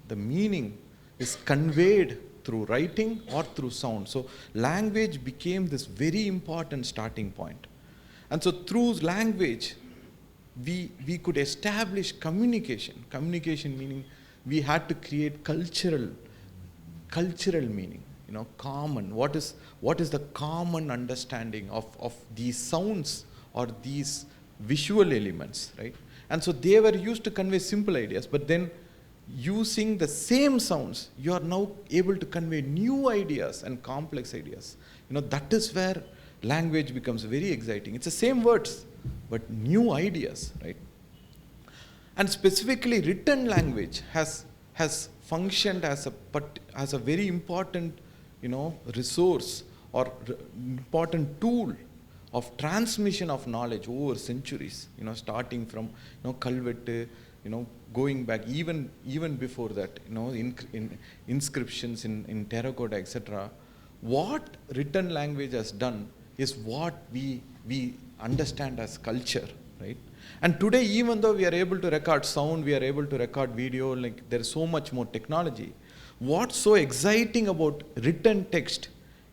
the meaning is conveyed through writing or through sound. So language became this very important starting point. And so through language, we could establish communication. Communication meaning we had to create cultural meaning, common. What is the common understanding of these sounds or these visual elements, right? And so they were used to convey simple ideas, but then using the same sounds, you are now able to convey new ideas and complex ideas. That is where language becomes very exciting. It's the same words, but new ideas, right? And specifically, written language has functioned as a very important, resource or important tool of transmission of knowledge over centuries. Starting from Kalvettu, going back even before that, in inscriptions in terracotta, etc. What written language has done is what we understand as culture, right? And today, even though we are able to record sound, we are able to record video, there is so much more technology. What's so exciting about written text,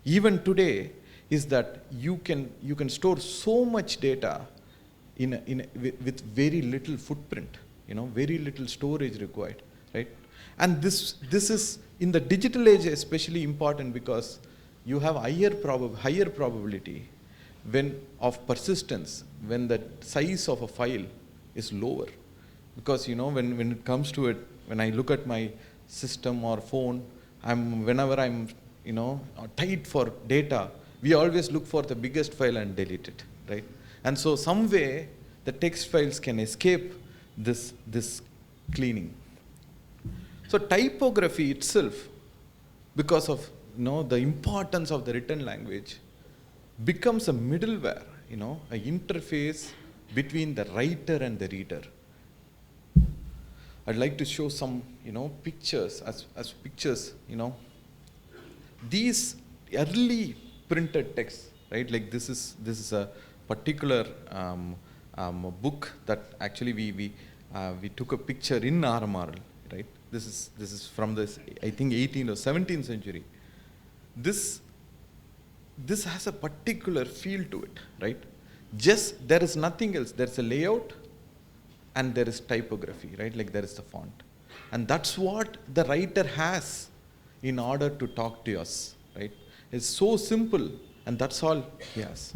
even today, is that you can store so much data with very little footprint, very little storage required, right? And this is in the digital age especially important, because you have higher probability of persistence when the size of a file is lower. Because when it comes to it, when I look at my system or phone, whenever I'm tight for data, we always look for the biggest file and delete it, right? And so some way the text files can escape this cleaning. So typography itself, because of the importance of the written language, becomes a middleware, an interface between the writer and the reader. I'd like to show some pictures as pictures. These early printed texts, right? Like this is a particular book that actually we took a picture in RMRL, right? This is from this, I think, 18th or 17th century. This has a particular feel to it, right? Just there is nothing else. There's a layout and there is typography, right? Like there is the font. And that's what the writer has in order to talk to us, right? It's so simple, and that's all he has.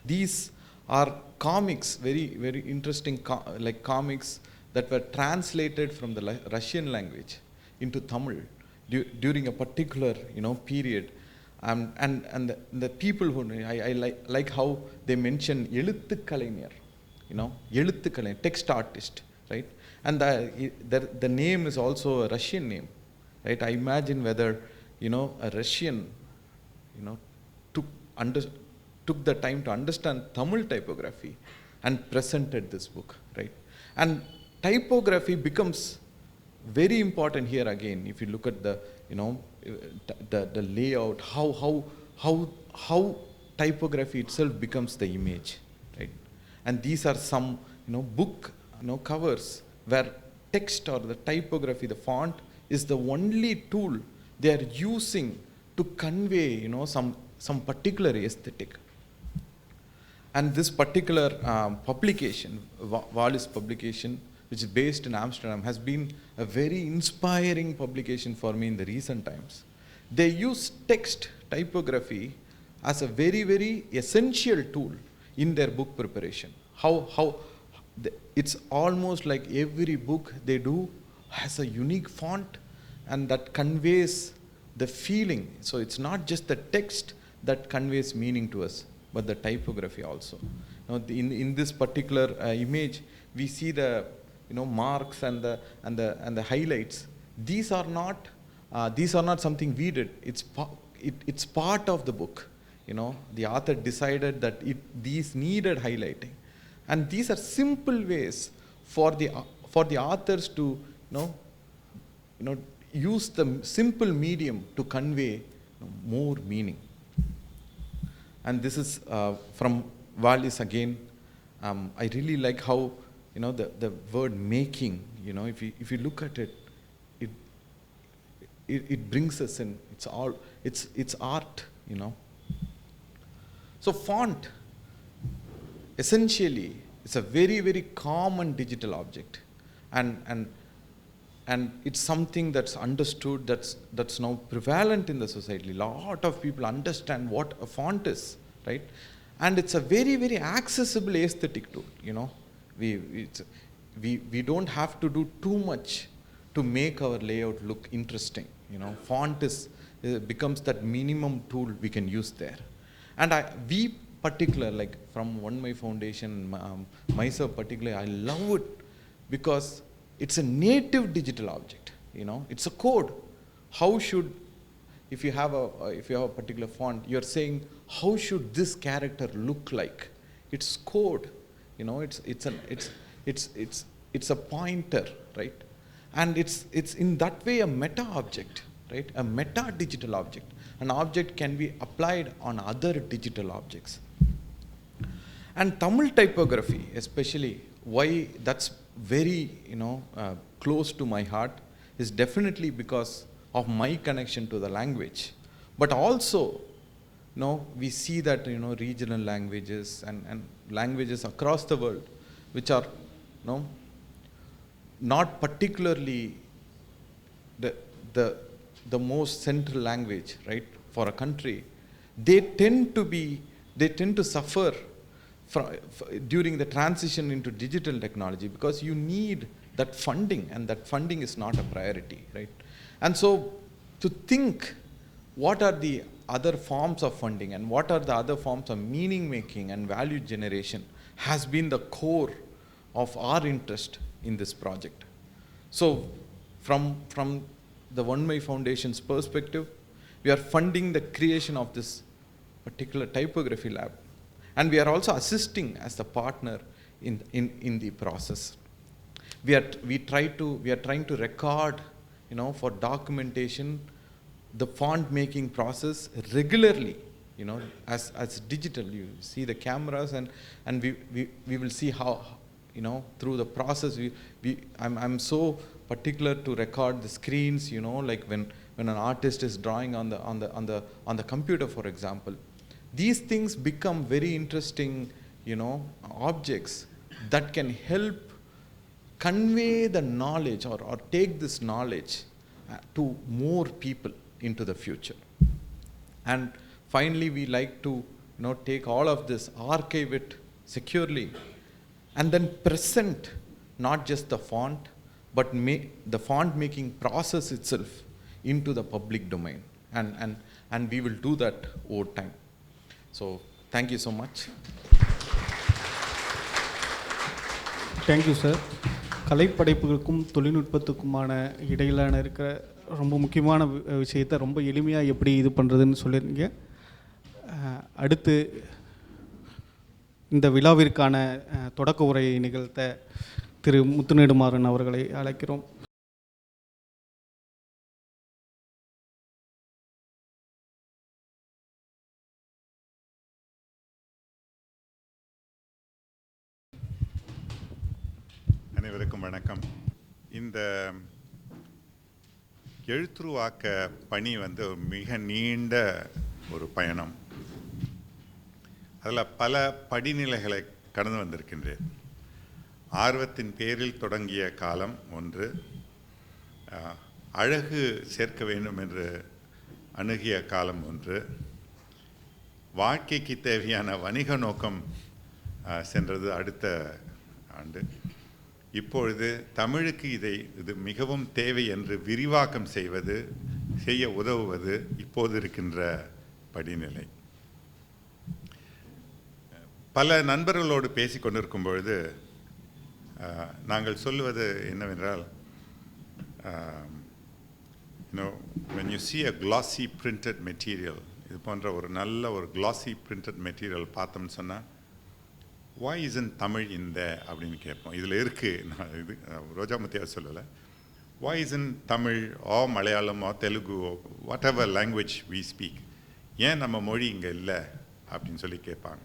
These are comics, very, very interesting like comics that were translated from the Russian language into Tamil during a particular, period. And the people who, I like how they mention எழுத்துக்கலைஞர், எழுத்துக்கலைஞர், text artist, right? And the name is also a Russian name, right? I imagine whether, a Russian, took the time to understand Tamil typography and presented this book, right? And typography becomes very important here again. If you look at the, the layout, how typography itself becomes the image, right? And these are some, book, covers where text or the typography, the font, is the only tool they are using to convey, some particular aesthetic. And this particular publication, Wallis publication, which is based in Amsterdam, has been a very inspiring publication for me in the recent times. They use text typography as a very, very essential tool in their book preparation. It's almost like every book they do has a unique font, and that conveys the feeling. So it's not just the text that conveys meaning to us, but the typography also. In this particular image, we see the marks and the highlights. These are not something we did. It's part of the book. The author decided that these needed highlighting, and these are simple ways for the authors to use the simple medium to convey more meaning. And this is from Wallis again. I really like how the word making. If you look at it, it brings us in. It's art. So font essentially is a very, very common digital object, and it's something that's understood, that's now prevalent in the society. A lot of people understand what a font is, right? And it's a very, very accessible aesthetic tool. We don't have to do too much to make our layout look interesting. Font becomes that minimum tool we can use there. And we particular, like from Onemai Foundation, myself particularly, I love it because it's a native digital object. It's a code. How should, if you have a particular font, you're saying how should this character look like? It's code. It's a pointer, right? And it's in that way a meta object, right? A meta digital object. An object can be applied on other digital objects. And Tamil typography, especially, why that's very close to my heart is definitely because of my connection to the language. But also, we see that regional languages and languages across the world, which are not particularly the most central language, right, for a country, they tend to suffer during the transition into digital technology, because you need that funding, and that funding is not a priority, right? And so to think what are the other forms of funding and what are the other forms of meaning making and value generation has been the core of our interest in this project. So from the Onemai Foundation's perspective, we are funding the creation of this particular typography lab, and we are also assisting as the partner in the process. We are trying to record, for documentation, the font making process regularly, you know, as digital. You see the cameras, and we will see how, you know, through the process, I'm so particular to record the screens, you know, like when an artist is drawing on the computer, for example. These things become very interesting, you know, objects that can help convey the knowledge or take this knowledge to more people into the future. And finally, we like to, you know, take all of this, archive it securely, and then present not just the font, but the font making process itself into the public domain. And we will do that over time. So thank you so much. Thank you, sir. கலைப்படைப்புகளுக்கும் தொழில்நுட்பத்துக்குமான இடையிலான இருக்கிற ரொம்ப முக்கியமான விஷயத்தை ரொம்ப எளிமையாக எப்படி இது பண்ணுறதுன்னு சொல்லியிருந்தீங்க. அடுத்து இந்த விழாவிற்கான தொடக்க உரையை நிகழ்த்த திரு முத்து நெடுமாறன் அவர்களை அழைக்கிறோம். அனைவருக்கும் வணக்கம். இந்த எழுத்துருவாக்க பணி வந்து மிக நீண்ட ஒரு பயணம். அதில் பல படிநிலைகளை கடந்து வந்திருக்கின்றேன். ஆர்வத்தின் பேரில் தொடங்கிய காலம் ஒன்று, அழகு சேர்க்க வேண்டும் என்று அணுகிய காலம் ஒன்று, வாழ்க்கைக்கு தேவையான வணிக நோக்கம் சென்றது அடுத்த ஆண்டு, இப்பொழுது தமிழுக்கு இது மிகவும் தேவை என்று விரிவாக்கம் செய்ய உதவுவது இப்போது இருக்கின்ற படிநிலை. பல நண்பர்களோடு பேசி கொண்டிருக்கும் பொழுது நாங்கள் சொல்லுவது என்னவென்றால், when you see a glossy printed material, இது போன்ற ஒரு நல்ல ஒரு glossy printed material பார்த்தோம்னு சொன்னால், why isn't Tamil in there அப்படின்னு கேட்போம். இதில் இருக்குது, நான் இது ரோஜா முத்தியா சொல்லலை, why isn't Tamil or Malayalam or Telugu or whatever language we speak, ஏன் நம்ம மொழி இங்கே இல்லை அப்படின்னு சொல்லி கேட்பாங்க.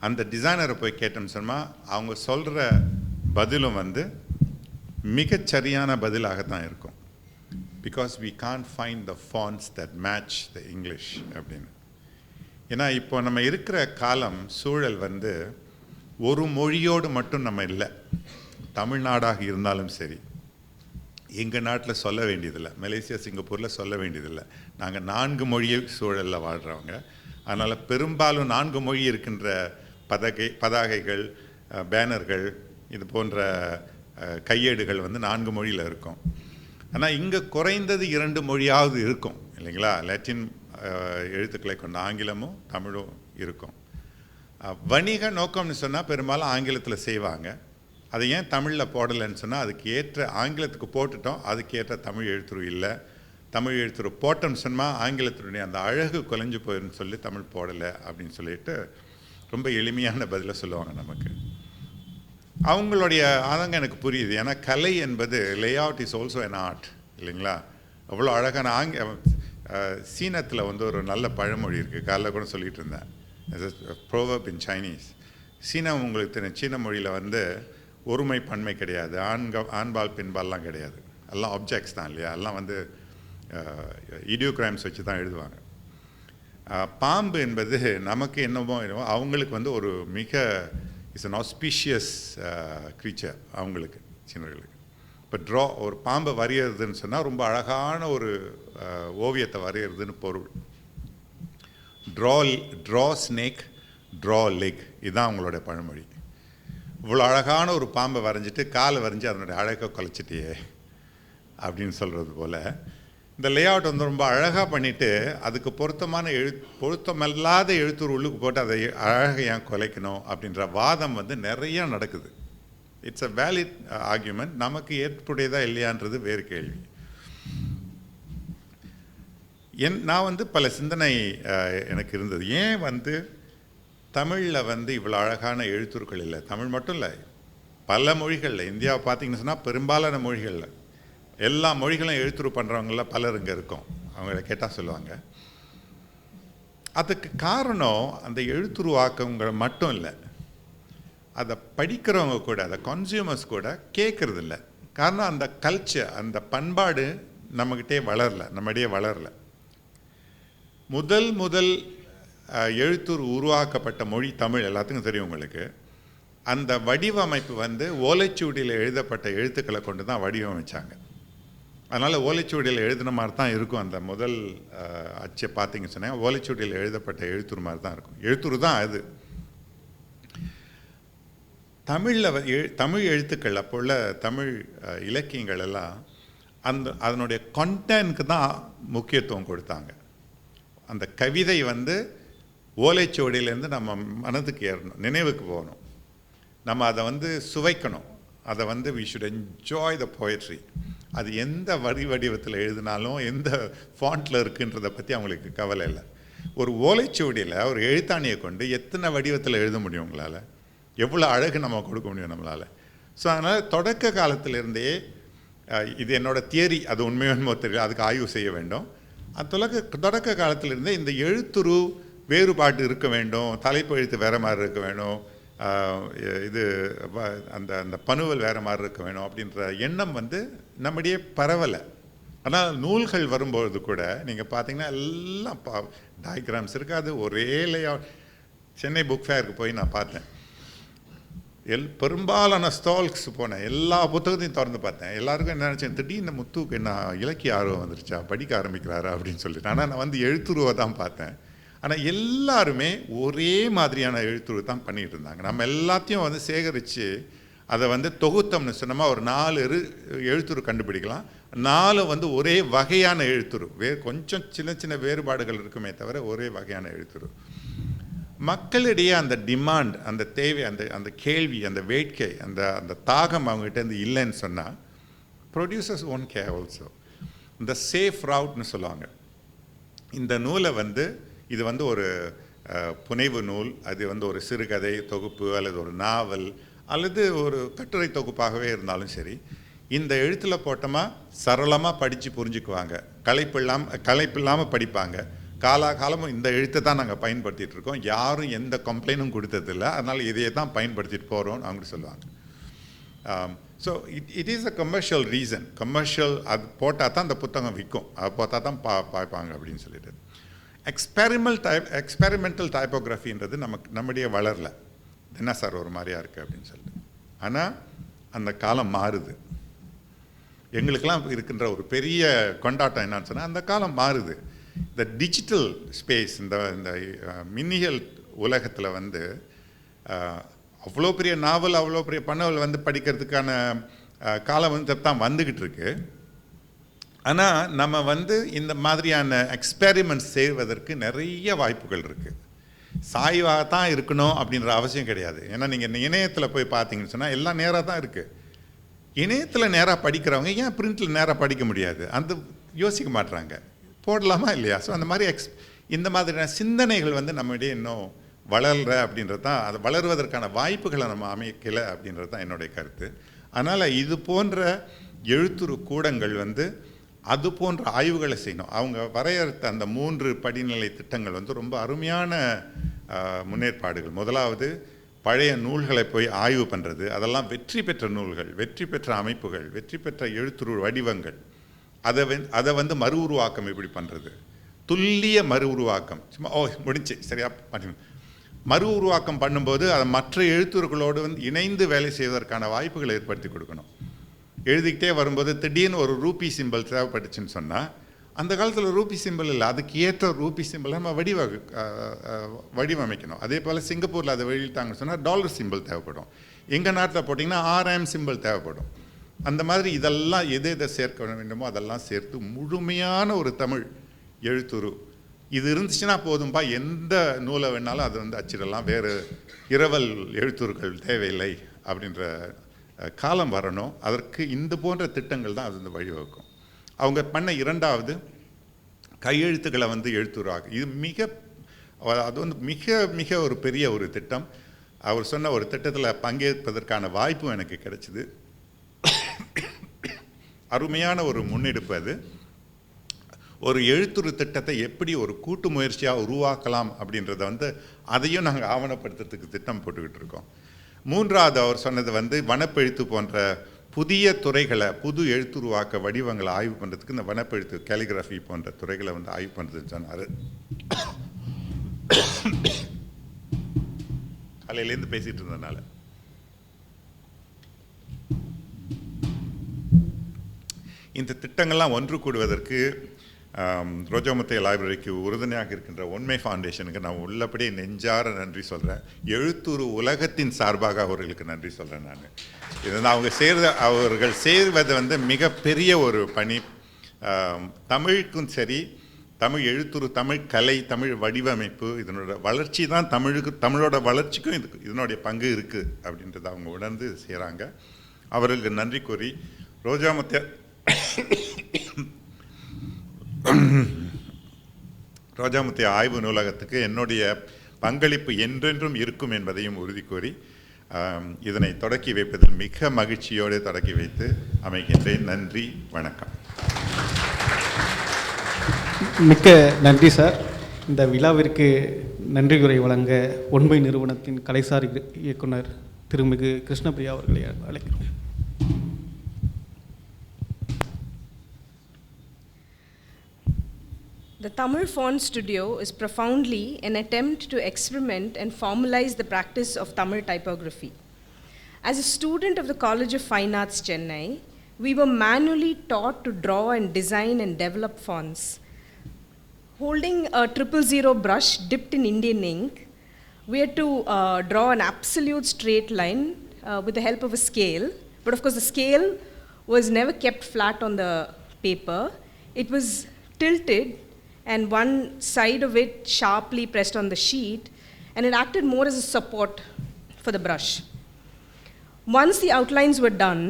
அந்த டிசைனரை போய் கேட்டோம்னு சொன்னால் அவங்க சொல்கிற பதிலும் வந்து மிகச்சரியான பதிலாகத்தான் இருக்கும். Because we can't find the fonts that match the English அப்படின்னு. ஏன்னா இப்போ நம்ம இருக்கிற காலம் சூழல் வந்து ஒரு மொழியோடு மட்டும் நம்ம இல்லை. தமிழ்நாடாக இருந்தாலும் சரி, எங்கள் நாட்டில் சொல்ல வேண்டியதில்லை, மலேசியா சிங்கப்பூரில் சொல்ல வேண்டியதில்லை. நாங்கள் 4 மொழியை சூழலில் வாழ்கிறவங்க. அதனால் பெரும்பாலும் 4 மொழி இருக்கின்ற பதாகைகள், பேனர்கள், இது போன்ற கையேடுகள் வந்து 4 மொழியில் இருக்கும். ஆனால் இங்கே குறைந்தது 2 மொழியாவது இருக்கும் இல்லைங்களா? லாட்டின் எழுத்துக்களை கொண்ட ஆங்கிலமும் தமிழும் இருக்கும். வணிக நோக்கம்னு சொன்னால் பெரும்பாலும் ஆங்கிலத்தில் செய்வாங்க. அதை ஏன் தமிழில் போடலைன்னு சொன்னால், அதுக்கு ஏற்ற ஆங்கிலத்துக்கு போட்டுட்டோம், அதுக்கு ஏற்ற தமிழ் எழுத்துரு இல்லை. தமிழ் எழுத்துரு போட்டோம்னு சொன்னால் ஆங்கிலத்தினுடைய அந்த அழகு குலைஞ்சு போயிடுன்னு சொல்லி தமிழ் போடலை அப்படின்னு சொல்லிட்டு ரொம்ப எளிமையான பதிலை சொல்லுவாங்க நமக்கு. அவங்களுடைய ஆதங்கம் எனக்கு புரியுது. ஏன்னா கலை என்பது layout is also an art இல்லைங்களா? அவ்வளோ அழகான சீனத்தில் வந்து ஒரு நல்ல பழமொழி இருக்குது, காலைல கூட சொல்லிகிட்டு இருந்தேன், ப்ரோவர்ப் இன் சைனீஸ். சீனம் உங்களுக்கு தெரியும், சீன மொழியில் வந்து ஒருமை பன்மை கிடையாது, ஆண்பால் பெண்பால்லாம் கிடையாது, எல்லாம் ஆப்ஜெக்ட்ஸ் தான் இல்லையா? எல்லாம் வந்து இடியோகிராம்ஸ் வச்சு தான் எழுதுவாங்க. பாம்பு என்பது நமக்கு என்னமோ அவங்களுக்கு வந்து ஒரு மிக இட்ஸ் அன் ஆஸ்பீஷியஸ் க்ரீச்சர் அவங்களுக்கு, சீனர்களுக்கு. இப்போ ஒரு பாம்பை வரைகிறதுன்னு சொன்னால் ரொம்ப அழகான ஒரு ஓவியத்தை வரைகிறதுன்னு பொருள். ட்ரா ஸ்னேக், ட்ரா லெக், இதுதான் அவங்களோட பழமொழி. இவ்வளோ அழகான ஒரு பாம்பை வரைஞ்சிட்டு காலை வரைஞ்சி அதனுடைய அழகை குலைச்சிட்டியே அப்படின்னு சொல்கிறது போல், இந்த லேஅவுட் வந்து ரொம்ப அழகாக பண்ணிவிட்டு அதுக்கு பொருத்தமில்லாத எழுத்துரு உள்ளுக்கு போட்டு அதை அழகை ஏன் குலைக்கணும் அப்படின்ற வாதம் வந்து நிறையா நடக்குது. It's a valid argument. நமக்கு ஏற்புடையதா இல்லையான்றது வேறு கேள்வி. நான் வந்து பல சிந்தனை எனக்கு இருந்தது. ஏன் வந்து தமிழில் வந்து இவ்வளோ அழகான எழுத்துருக்கள் இல்லை? தமிழ் மட்டும் இல்லை, பல மொழிகளில், இந்தியாவை பார்த்திங்கன்னு சொன்னால் பெரும்பாலான மொழிகளில், எல்லா மொழிகளும் எழுத்துரு பண்ணுறவங்கள பலர் இங்கே இருக்கோம். அவங்கள கேட்டால் சொல்லுவாங்க. அதுக்கு காரணம் அந்த எழுத்துருவாக்கங்கள் மட்டும் இல்லை, அதை படிக்கிறவங்க கூட, அதை கன்சியூமர்ஸ் கூட கேட்குறதில்ல. காரணம் அந்த கல்ச்சர், அந்த பண்பாடு நம்மகிட்டே வளரல. முதல் எழுத்துரு உருவாக்கப்பட்ட மொழி தமிழ், எல்லாத்துக்கும் தெரியும் உங்களுக்கு. அந்த வடிவமைப்பு வந்து ஓலைச்சுவடியில் எழுதப்பட்ட எழுத்துக்களை கொண்டு தான் வடிவமைச்சாங்க. அதனால் ஓலைச்சுவடியில் எழுதின மாதிரி தான் இருக்கும். அந்த முதல் அச்சை பார்த்தீங்கன்னு சொன்னால் ஓலைச்சுவடியில் எழுதப்பட்ட எழுத்துரு மாதிரி தான் இருக்கும். எழுத்துரு தான் அது. தமிழ் எழுத்துக்கள், அப்போ உள்ள தமிழ் இலக்கியங்கள் எல்லாம் அதனுடைய கண்டென்ட்க்கு தான் முக்கியத்துவம் கொடுத்தாங்க. அந்த கவிதை வந்து ஓலைச்சுவடியிலேருந்து நம்ம மனதுக்கு ஏறணும், நினைவுக்கு போகணும், நம்ம அதை வந்து சுவைக்கணும், அதை வந்து we should enjoy the poetry. அது எந்த வடிவத்தில் எழுதினாலும் எந்த ஃபாண்ட்டில் இருக்குன்றதை பற்றி அவங்களுக்கு கவலை இல்லை. ஒரு ஓலைச்சுவடியில் ஒரு எழுத்தாணியை கொண்டு எத்தனை வடிவத்தில் எழுத முடியும் உங்களால்? எவ்வளோ அழகு நம்ம கொடுக்க முடியும் நம்மளால்? ஸோ அதனால் தொடக்க காலத்திலிருந்தே, இது என்னோடய தியரி, அது உண்மையுமோ தெரியல, அதுக்கு ஆய்வு செய்ய வேண்டும். தொடக்க காலத்திலிருந்தே இந்த எழுத்துரு வேறுபாடு இருக்க வேண்டும், தலைப்பு எழுத்து வேறு மாதிரி இருக்க வேணும், இது அந்த பணுவல் வேறு மாதிரி இருக்க வேணும் அப்படின்ற எண்ணம் வந்து நம்முடைய பரவலை. ஆனால் நூல்கள் வரும்பொழுது கூட நீங்கள் பார்த்தீங்கன்னா எல்லாம் டயக்ராம்ஸ் இருக்காது, ஒரே லேஅவுட். சென்னை புக் ஃபேருக்கு போய் நான் பார்த்தேன், பெரும்பாலான ஸ்டால்ஸ் போனேன், எல்லா புத்தகத்தையும் திறந்து பார்த்தேன். எல்லாருக்கும் என்ன நினச்சேன், திடீர்னு முத்துக்கு என்ன இலக்கிய ஆர்வம் வந்துருச்சா, படிக்க ஆரம்பிக்கிறாரா அப்படின்னு சொல்லிட்டு. ஆனால் நான் வந்து எழுத்துருவை தான் பார்த்தேன். ஆனால் எல்லாருமே ஒரே மாதிரியான எழுத்துரு தான் பண்ணிகிட்டு இருந்தாங்க. நம்ம எல்லாத்தையும் வந்து சேகரித்து அதை வந்து தொகுத்தம்னு சொன்னோமா ஒரு 4 எழுத்துரு கண்டுபிடிக்கலாம். 4 வந்து ஒரே வகையான எழுத்துரு, கொஞ்சம் சின்ன சின்ன வேறுபாடுகள் இருக்குமே தவிர ஒரே வகையான எழுத்துரு. மக்களிடையே அந்த டிமாண்ட், அந்த தேவை, அந்த கேள்வி, அந்த வேட்கை, அந்த தாகம் அவங்ககிட்ட இருந்து இல்லைன்னு சொன்னால் ப்ரொடியூசர்ஸ் ஒன் கேர் ஆல்சோ. இந்த சேஃப் ரவுட்னு சொல்லுவாங்க. இந்த நூலை வந்து இது வந்து ஒரு புனைவு நூல், அது வந்து ஒரு சிறுகதை தொகுப்பு அல்லது ஒரு நாவல் அல்லது ஒரு கட்டுரை தொகுப்பாகவே இருந்தாலும் சரி, இந்த எழுத்தில் போட்டோமா சரளமாக படித்து புரிஞ்சுக்குவாங்க, களைப்பில்லாமல் படிப்பாங்க. காலமும் இந்த எழுத்தை தான் நாங்கள் பயன்படுத்திகிட்டு இருக்கோம், யாரும் எந்த கம்ப்ளைண்ட்டும் கொடுத்ததில்லை, அதனால் இதையே தான் பயன்படுத்திட்டு போகிறோம்னு அவங்க சொல்லுவாங்க. So it is a commercial reason. Commercial அது போட்டால் தான் அந்த புத்தகம் விற்கும், அது போட்டால் தான் பார்ப்பாங்க அப்படின்னு சொல்லிட்டு. எக்ஸ்பெரிமெண்டல் டைப்போகிராஃபின்றது நம்முடைய வளரல. என்ன சார் ஒரு மாதிரியா இருக்குது அப்படின்னு சொல்லிட்டு. ஆனால் அந்த காலம் மாறுது. எங்களுக்கெல்லாம் இருக்கின்ற ஒரு பெரிய கொண்டாட்டம் என்னன்னு சொன்னால் அந்த காலம் மாறுது. இந்த டிஜிட்டல் ஸ்பேஸ், இந்த மின்னியல் உலகத்தில் வந்து அவ்வளோ பெரிய நாவல், அவ்வளோ பெரிய பணவல் வந்து படிக்கிறதுக்கான காலம் வந்து தான் வந்துக்கிட்டு இருக்கு. ஆனால் நம்ம வந்து இந்த மாதிரியான எக்ஸ்பெரிமெண்ட்ஸ் செய்வதற்கு நிறைய வாய்ப்புகள் இருக்குது. சாய்வாக தான் இருக்கணும் அப்படின்ற அவசியம் கிடையாது. ஏன்னா நீங்கள் இணையத்தில் போய் பார்த்தீங்கன்னு சொன்னால் எல்லாம் நேராக தான் இருக்குது. இணையத்தில் நேராக படிக்கிறவங்க ஏன் பிரிண்டில் நேராக படிக்க முடியாது? அந்த யோசிக்க மாட்டுறாங்க, போடலாமா இல்லையா? ஸோ அந்த மாதிரி இந்த மாதிரியான சிந்தனைகள் வந்து நம்மிடையே இன்னும் வளர்ற அப்படின்றது தான், அது வளருவதற்கான வாய்ப்புகளை நம்ம அமைக்கலை அப்படின்றது தான் என்னுடைய கருத்து. அதனால் இது போன்ற எழுத்துரு கூடங்கள் வந்து அது போன்ற ஆய்வுகளை செய்யணும். அவங்க வரையறுத்த அந்த 3 படிநிலை திட்டங்கள் வந்து ரொம்ப அருமையான முன்னேற்பாடுகள். முதலாவது பழைய நூல்களை போய் ஆய்வு பண்ணுறது, அதெல்லாம் வெற்றி பெற்ற நூல்கள், வெற்றி பெற்ற அமைப்புகள், வெற்றி பெற்ற எழுத்துரு வடிவங்கள், அதை வந்து மறு உருவாக்கம் எப்படி பண்ணுறது, துல்லிய மறு உருவாக்கம். சும்மா முடிஞ்சு சரியா பண்ணி மறு உருவாக்கம் பண்ணும்போது அதை மற்ற எழுத்துருக்களோடு வந்து இணைந்து வேலை செய்வதற்கான வாய்ப்புகளை ஏற்படுத்தி கொடுக்கணும். எழுதிக்கிட்டே வரும்போது திடீர்னு ஒரு ரூபி சிம்பிள் தேவைப்பட்டுச்சுன்னு சொன்னால், அந்த காலத்தில் ரூபி சிம்பிள் இல்லை, அதுக்கு ஏற்ற ரூபி சிம்பிள் நம்ம வடிவமைக்கணும். அதே போல் சிங்கப்பூரில் அதை வெளியிட்டாங்கன்னு சொன்னால் டாலர் சிம்பிள் தேவைப்படும். எங்கள் நாட்டில் போட்டிங்கன்னா RM சிம்பிள் தேவைப்படும். அந்த மாதிரி இதெல்லாம் எதை சேர்க்க வேண்டுமோ அதெல்லாம் சேர்த்து முழுமையான ஒரு தமிழ் எழுத்துரு இது இருந்துச்சுன்னா போதும்பா, எந்த நூலை வேணாலும் அதை வந்து அச்சிடலாம், வேறு இரவல் எழுத்துருக்கள் தேவையில்லை அப்படின்ற காலம் வரணும். அதற்கு இந்த போன்ற திட்டங்கள் தான் அது வந்து வழிவகுக்கும். அவங்க பண்ண 2வது கையெழுத்துக்களை வந்து எழுத்துருவாங்க. இது அது வந்து மிக ஒரு பெரிய ஒரு திட்டம். அவர் சொன்ன ஒரு திட்டத்தில் பங்கேற்பதற்கான வாய்ப்பும் எனக்கு கிடைச்சிது. அருமையான ஒரு முன்னெடுப்பு அது. ஒரு எழுத்துரு திட்டத்தை எப்படி ஒரு கூட்டு முயற்சியாக உருவாக்கலாம் அப்படின்றத வந்து அதையும் நாங்கள் ஆவணப்படுத்துறதுக்கு திட்டம் போட்டுக்கிட்டு இருக்கோம். மூன்றாவது அவர் சொன்னது வந்து வனப்பெழுத்து போன்ற புதிய துறைகளை, புது எழுத்துருவாக்க வடிவங்களை ஆய்வு பண்ணுறதுக்கு இந்த வனப்பெழுத்து, கேலிகிராஃபி போன்ற துறைகளை வந்து ஆய்வு பண்ணுறதுன்னு சொன்னார். காலையிலேருந்து பேசிகிட்டு இருந்ததுனால இந்த திட்டங்கள்லாம் ஒன்று கூடுவதற்கு ரோஜா முத்தையா லைப்ரரிக்கு உறுதுணையாக இருக்கின்ற ஒன்மை ஃபவுண்டேஷனுக்கு நான் உள்ளபடியே நெஞ்சார நன்றி சொல்கிறேன். எழுத்துரு உலகத்தின் சார்பாக அவர்களுக்கு நன்றி சொல்கிறேன். நான் இது வந்து அவர்கள் சேர்வது வந்து மிகப்பெரிய ஒரு பணி. தமிழுக்கும் சரி, தமிழ் எழுத்துரு, தமிழ் கலை, தமிழ் வடிவமைப்பு, இதனோட வளர்ச்சி தான் தமிழோட வளர்ச்சிக்கும் இதனுடைய பங்கு இருக்குது அப்படின்றத அவங்க உணர்ந்து செய்கிறாங்க. அவர்களுக்கு நன்றி கூறி ரோஜா முத்தியா ஆய்வு நூலகத்துக்கு என்னுடைய பங்களிப்பு என்றென்றும் இருக்கும் என்பதையும் உறுதி கூறி இதனை தொடக்கி வைப்பதில் மிக மகிழ்ச்சியோடு தொடக்கி வைத்து அமைகின்றேன். நன்றி, வணக்கம். மிக்க நன்றி சார். இந்த விழாவிற்கு நன்றியுரை வழங்க ஒன்மை நிறுவனத்தின் கலைசார் இயக்குனர் திருமிகு கிருஷ்ணபிரியா அவர்களை அழைக்கிறோம். The Tamil Font Studio is profoundly an attempt to experiment and formalize the practice of Tamil typography. As a student of the College of Fine Arts, Chennai, we were manually taught to draw and design and develop fonts. Holding a 000 brush dipped in Indian ink, we had to draw an absolute straight line with the help of a scale. But of course, the scale was never kept flat on the paper. It was tilted and one side of it sharply pressed on the sheet, and it acted more as a support for the brush. Once the outlines were done,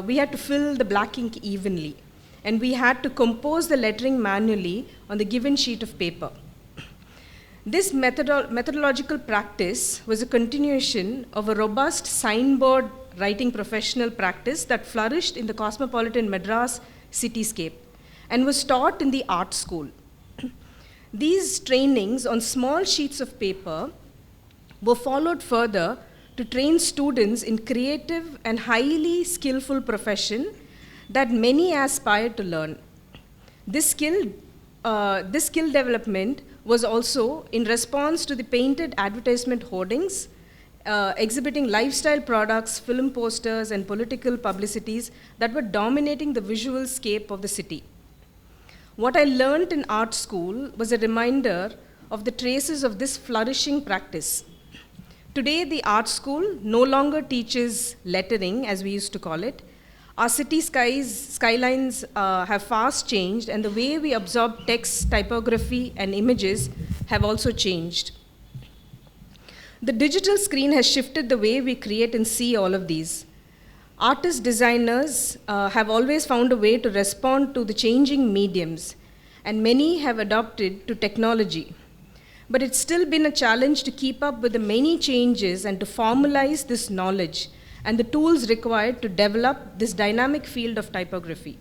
we had to fill the black ink evenly, and we had to compose the lettering manually on the given sheet of paper. This methodological practice was a continuation of a robust signboard writing professional practice that flourished in the cosmopolitan Madras cityscape and was taught in the art school. These trainings on small sheets of paper were followed further to train students in creative and highly skillful profession that many aspire to learn. This skill development was also in response to the painted advertisement hoardings exhibiting lifestyle products, film posters, and political publicities that were dominating the visual scape of the city. What I learned in art school was a reminder of the traces of this flourishing practice. Today, the art school no longer teaches lettering, as we used to call it. Our city skylines have fast changed, and the way we absorb text, typography, and images have also changed. The digital screen has shifted the way we create and see all of these. Artists, designers have always found a way to respond to the changing mediums, and many have adopted to technology. But it's still been a challenge to keep up with the many changes and to formalize this knowledge and the tools required to develop this dynamic field of typography.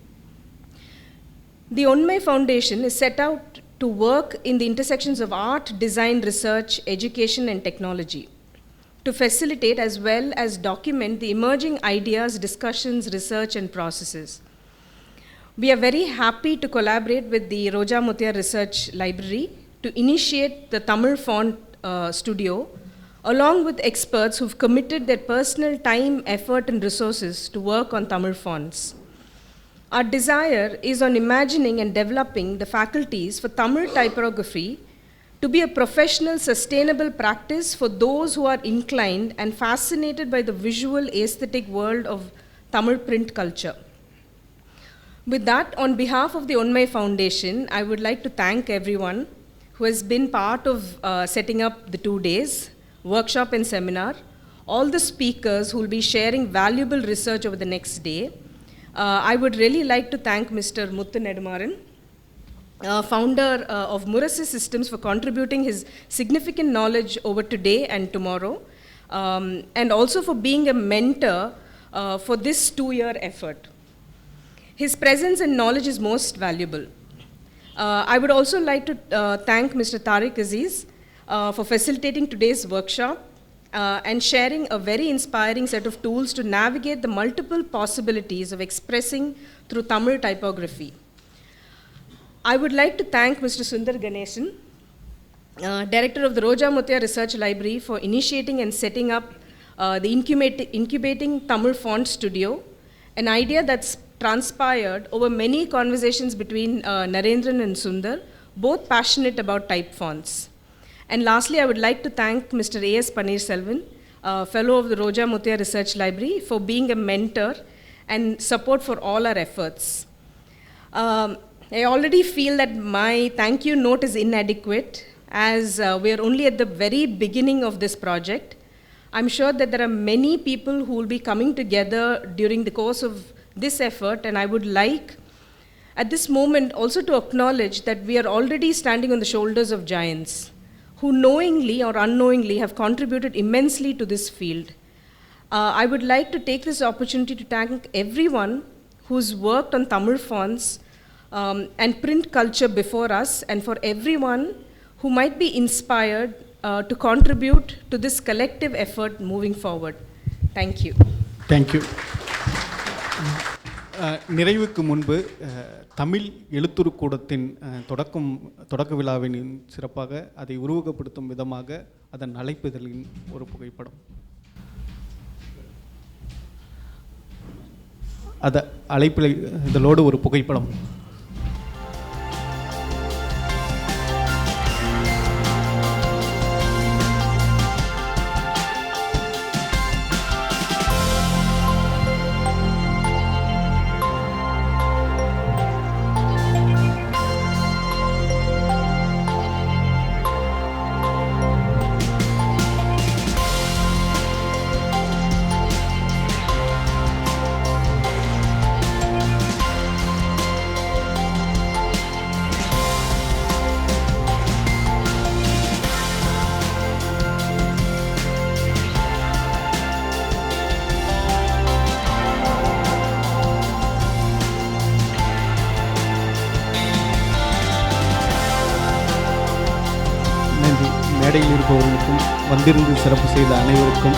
The Onemai Foundation is set out to work in the intersections of art, design, research, education, and technology, to facilitate as well as document the emerging ideas, discussions, research, and processes. We are very happy to collaborate with the Roja Muthiah Research Library to initiate the Tamil Font Studio, along with experts who've committed their personal time, effort, and resources to work on Tamil fonts. Our desire is on imagining and developing the faculties for Tamil typography to be a professional, sustainable practice for those who are inclined and fascinated by the visual, aesthetic world of Tamil print culture. With that, on behalf of the Onemai Foundation, I would like to thank everyone who has been part of setting up the 2 days, workshop and seminar, all the speakers who will be sharing valuable research over the next day. I would really like to thank Mr. Muthu Nedumaran, founder of Murasu Systems, for contributing his significant knowledge over today and tomorrow, and also for being a mentor for this 2-year effort. His presence and knowledge is most valuable. I would also like to thank Mr. Tariq Aziz for facilitating today's workshop and sharing a very inspiring set of tools to navigate the multiple possibilities of expressing through Tamil typography. I would like to thank Mr. Sundar Ganesan, Director of the Roja Muthiah Research Library, for initiating and setting up the Incubating Tamil Font Studio, an idea that's transpired over many conversations between Narendran and Sundar, both passionate about type fonts. And lastly, I would like to thank Mr. A.S. Paneerselvan, Fellow of the Roja Muthiah Research Library, for being a mentor and support for all our efforts. I already feel that my thank you note is inadequate, as we are only at the very beginning of this project. I'm sure that there are many people who will be coming together during the course of this effort, and I would like at this moment also to acknowledge that we are already standing on the shoulders of giants who knowingly or unknowingly have contributed immensely to this field. I would like to take this opportunity to thank everyone who's worked on Tamil fonts and print culture before us, and for everyone who might be inspired to contribute to this collective effort moving forward. Thank you. Thank you. நிறைவுக்கு முன்பு தமிழ் எழுத்துரு கூடத்தின் தொடக்க விழாவின் சிறப்பாக அதை உருவகப்படுத்தும் விதமாக அதன் அழைப்புதலின் ஒரு புகைப்படம். அதை அழைப்பில் இதழோடு ஒரு புகைப்படம். மேடையில் இருப்பவர்களுக்கும் வந்திருந்து சிறப்பு செய்த அனைவருக்கும்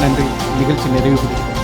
நன்றி. நிகழ்ச்சி நிறைவு பெறுகிறது.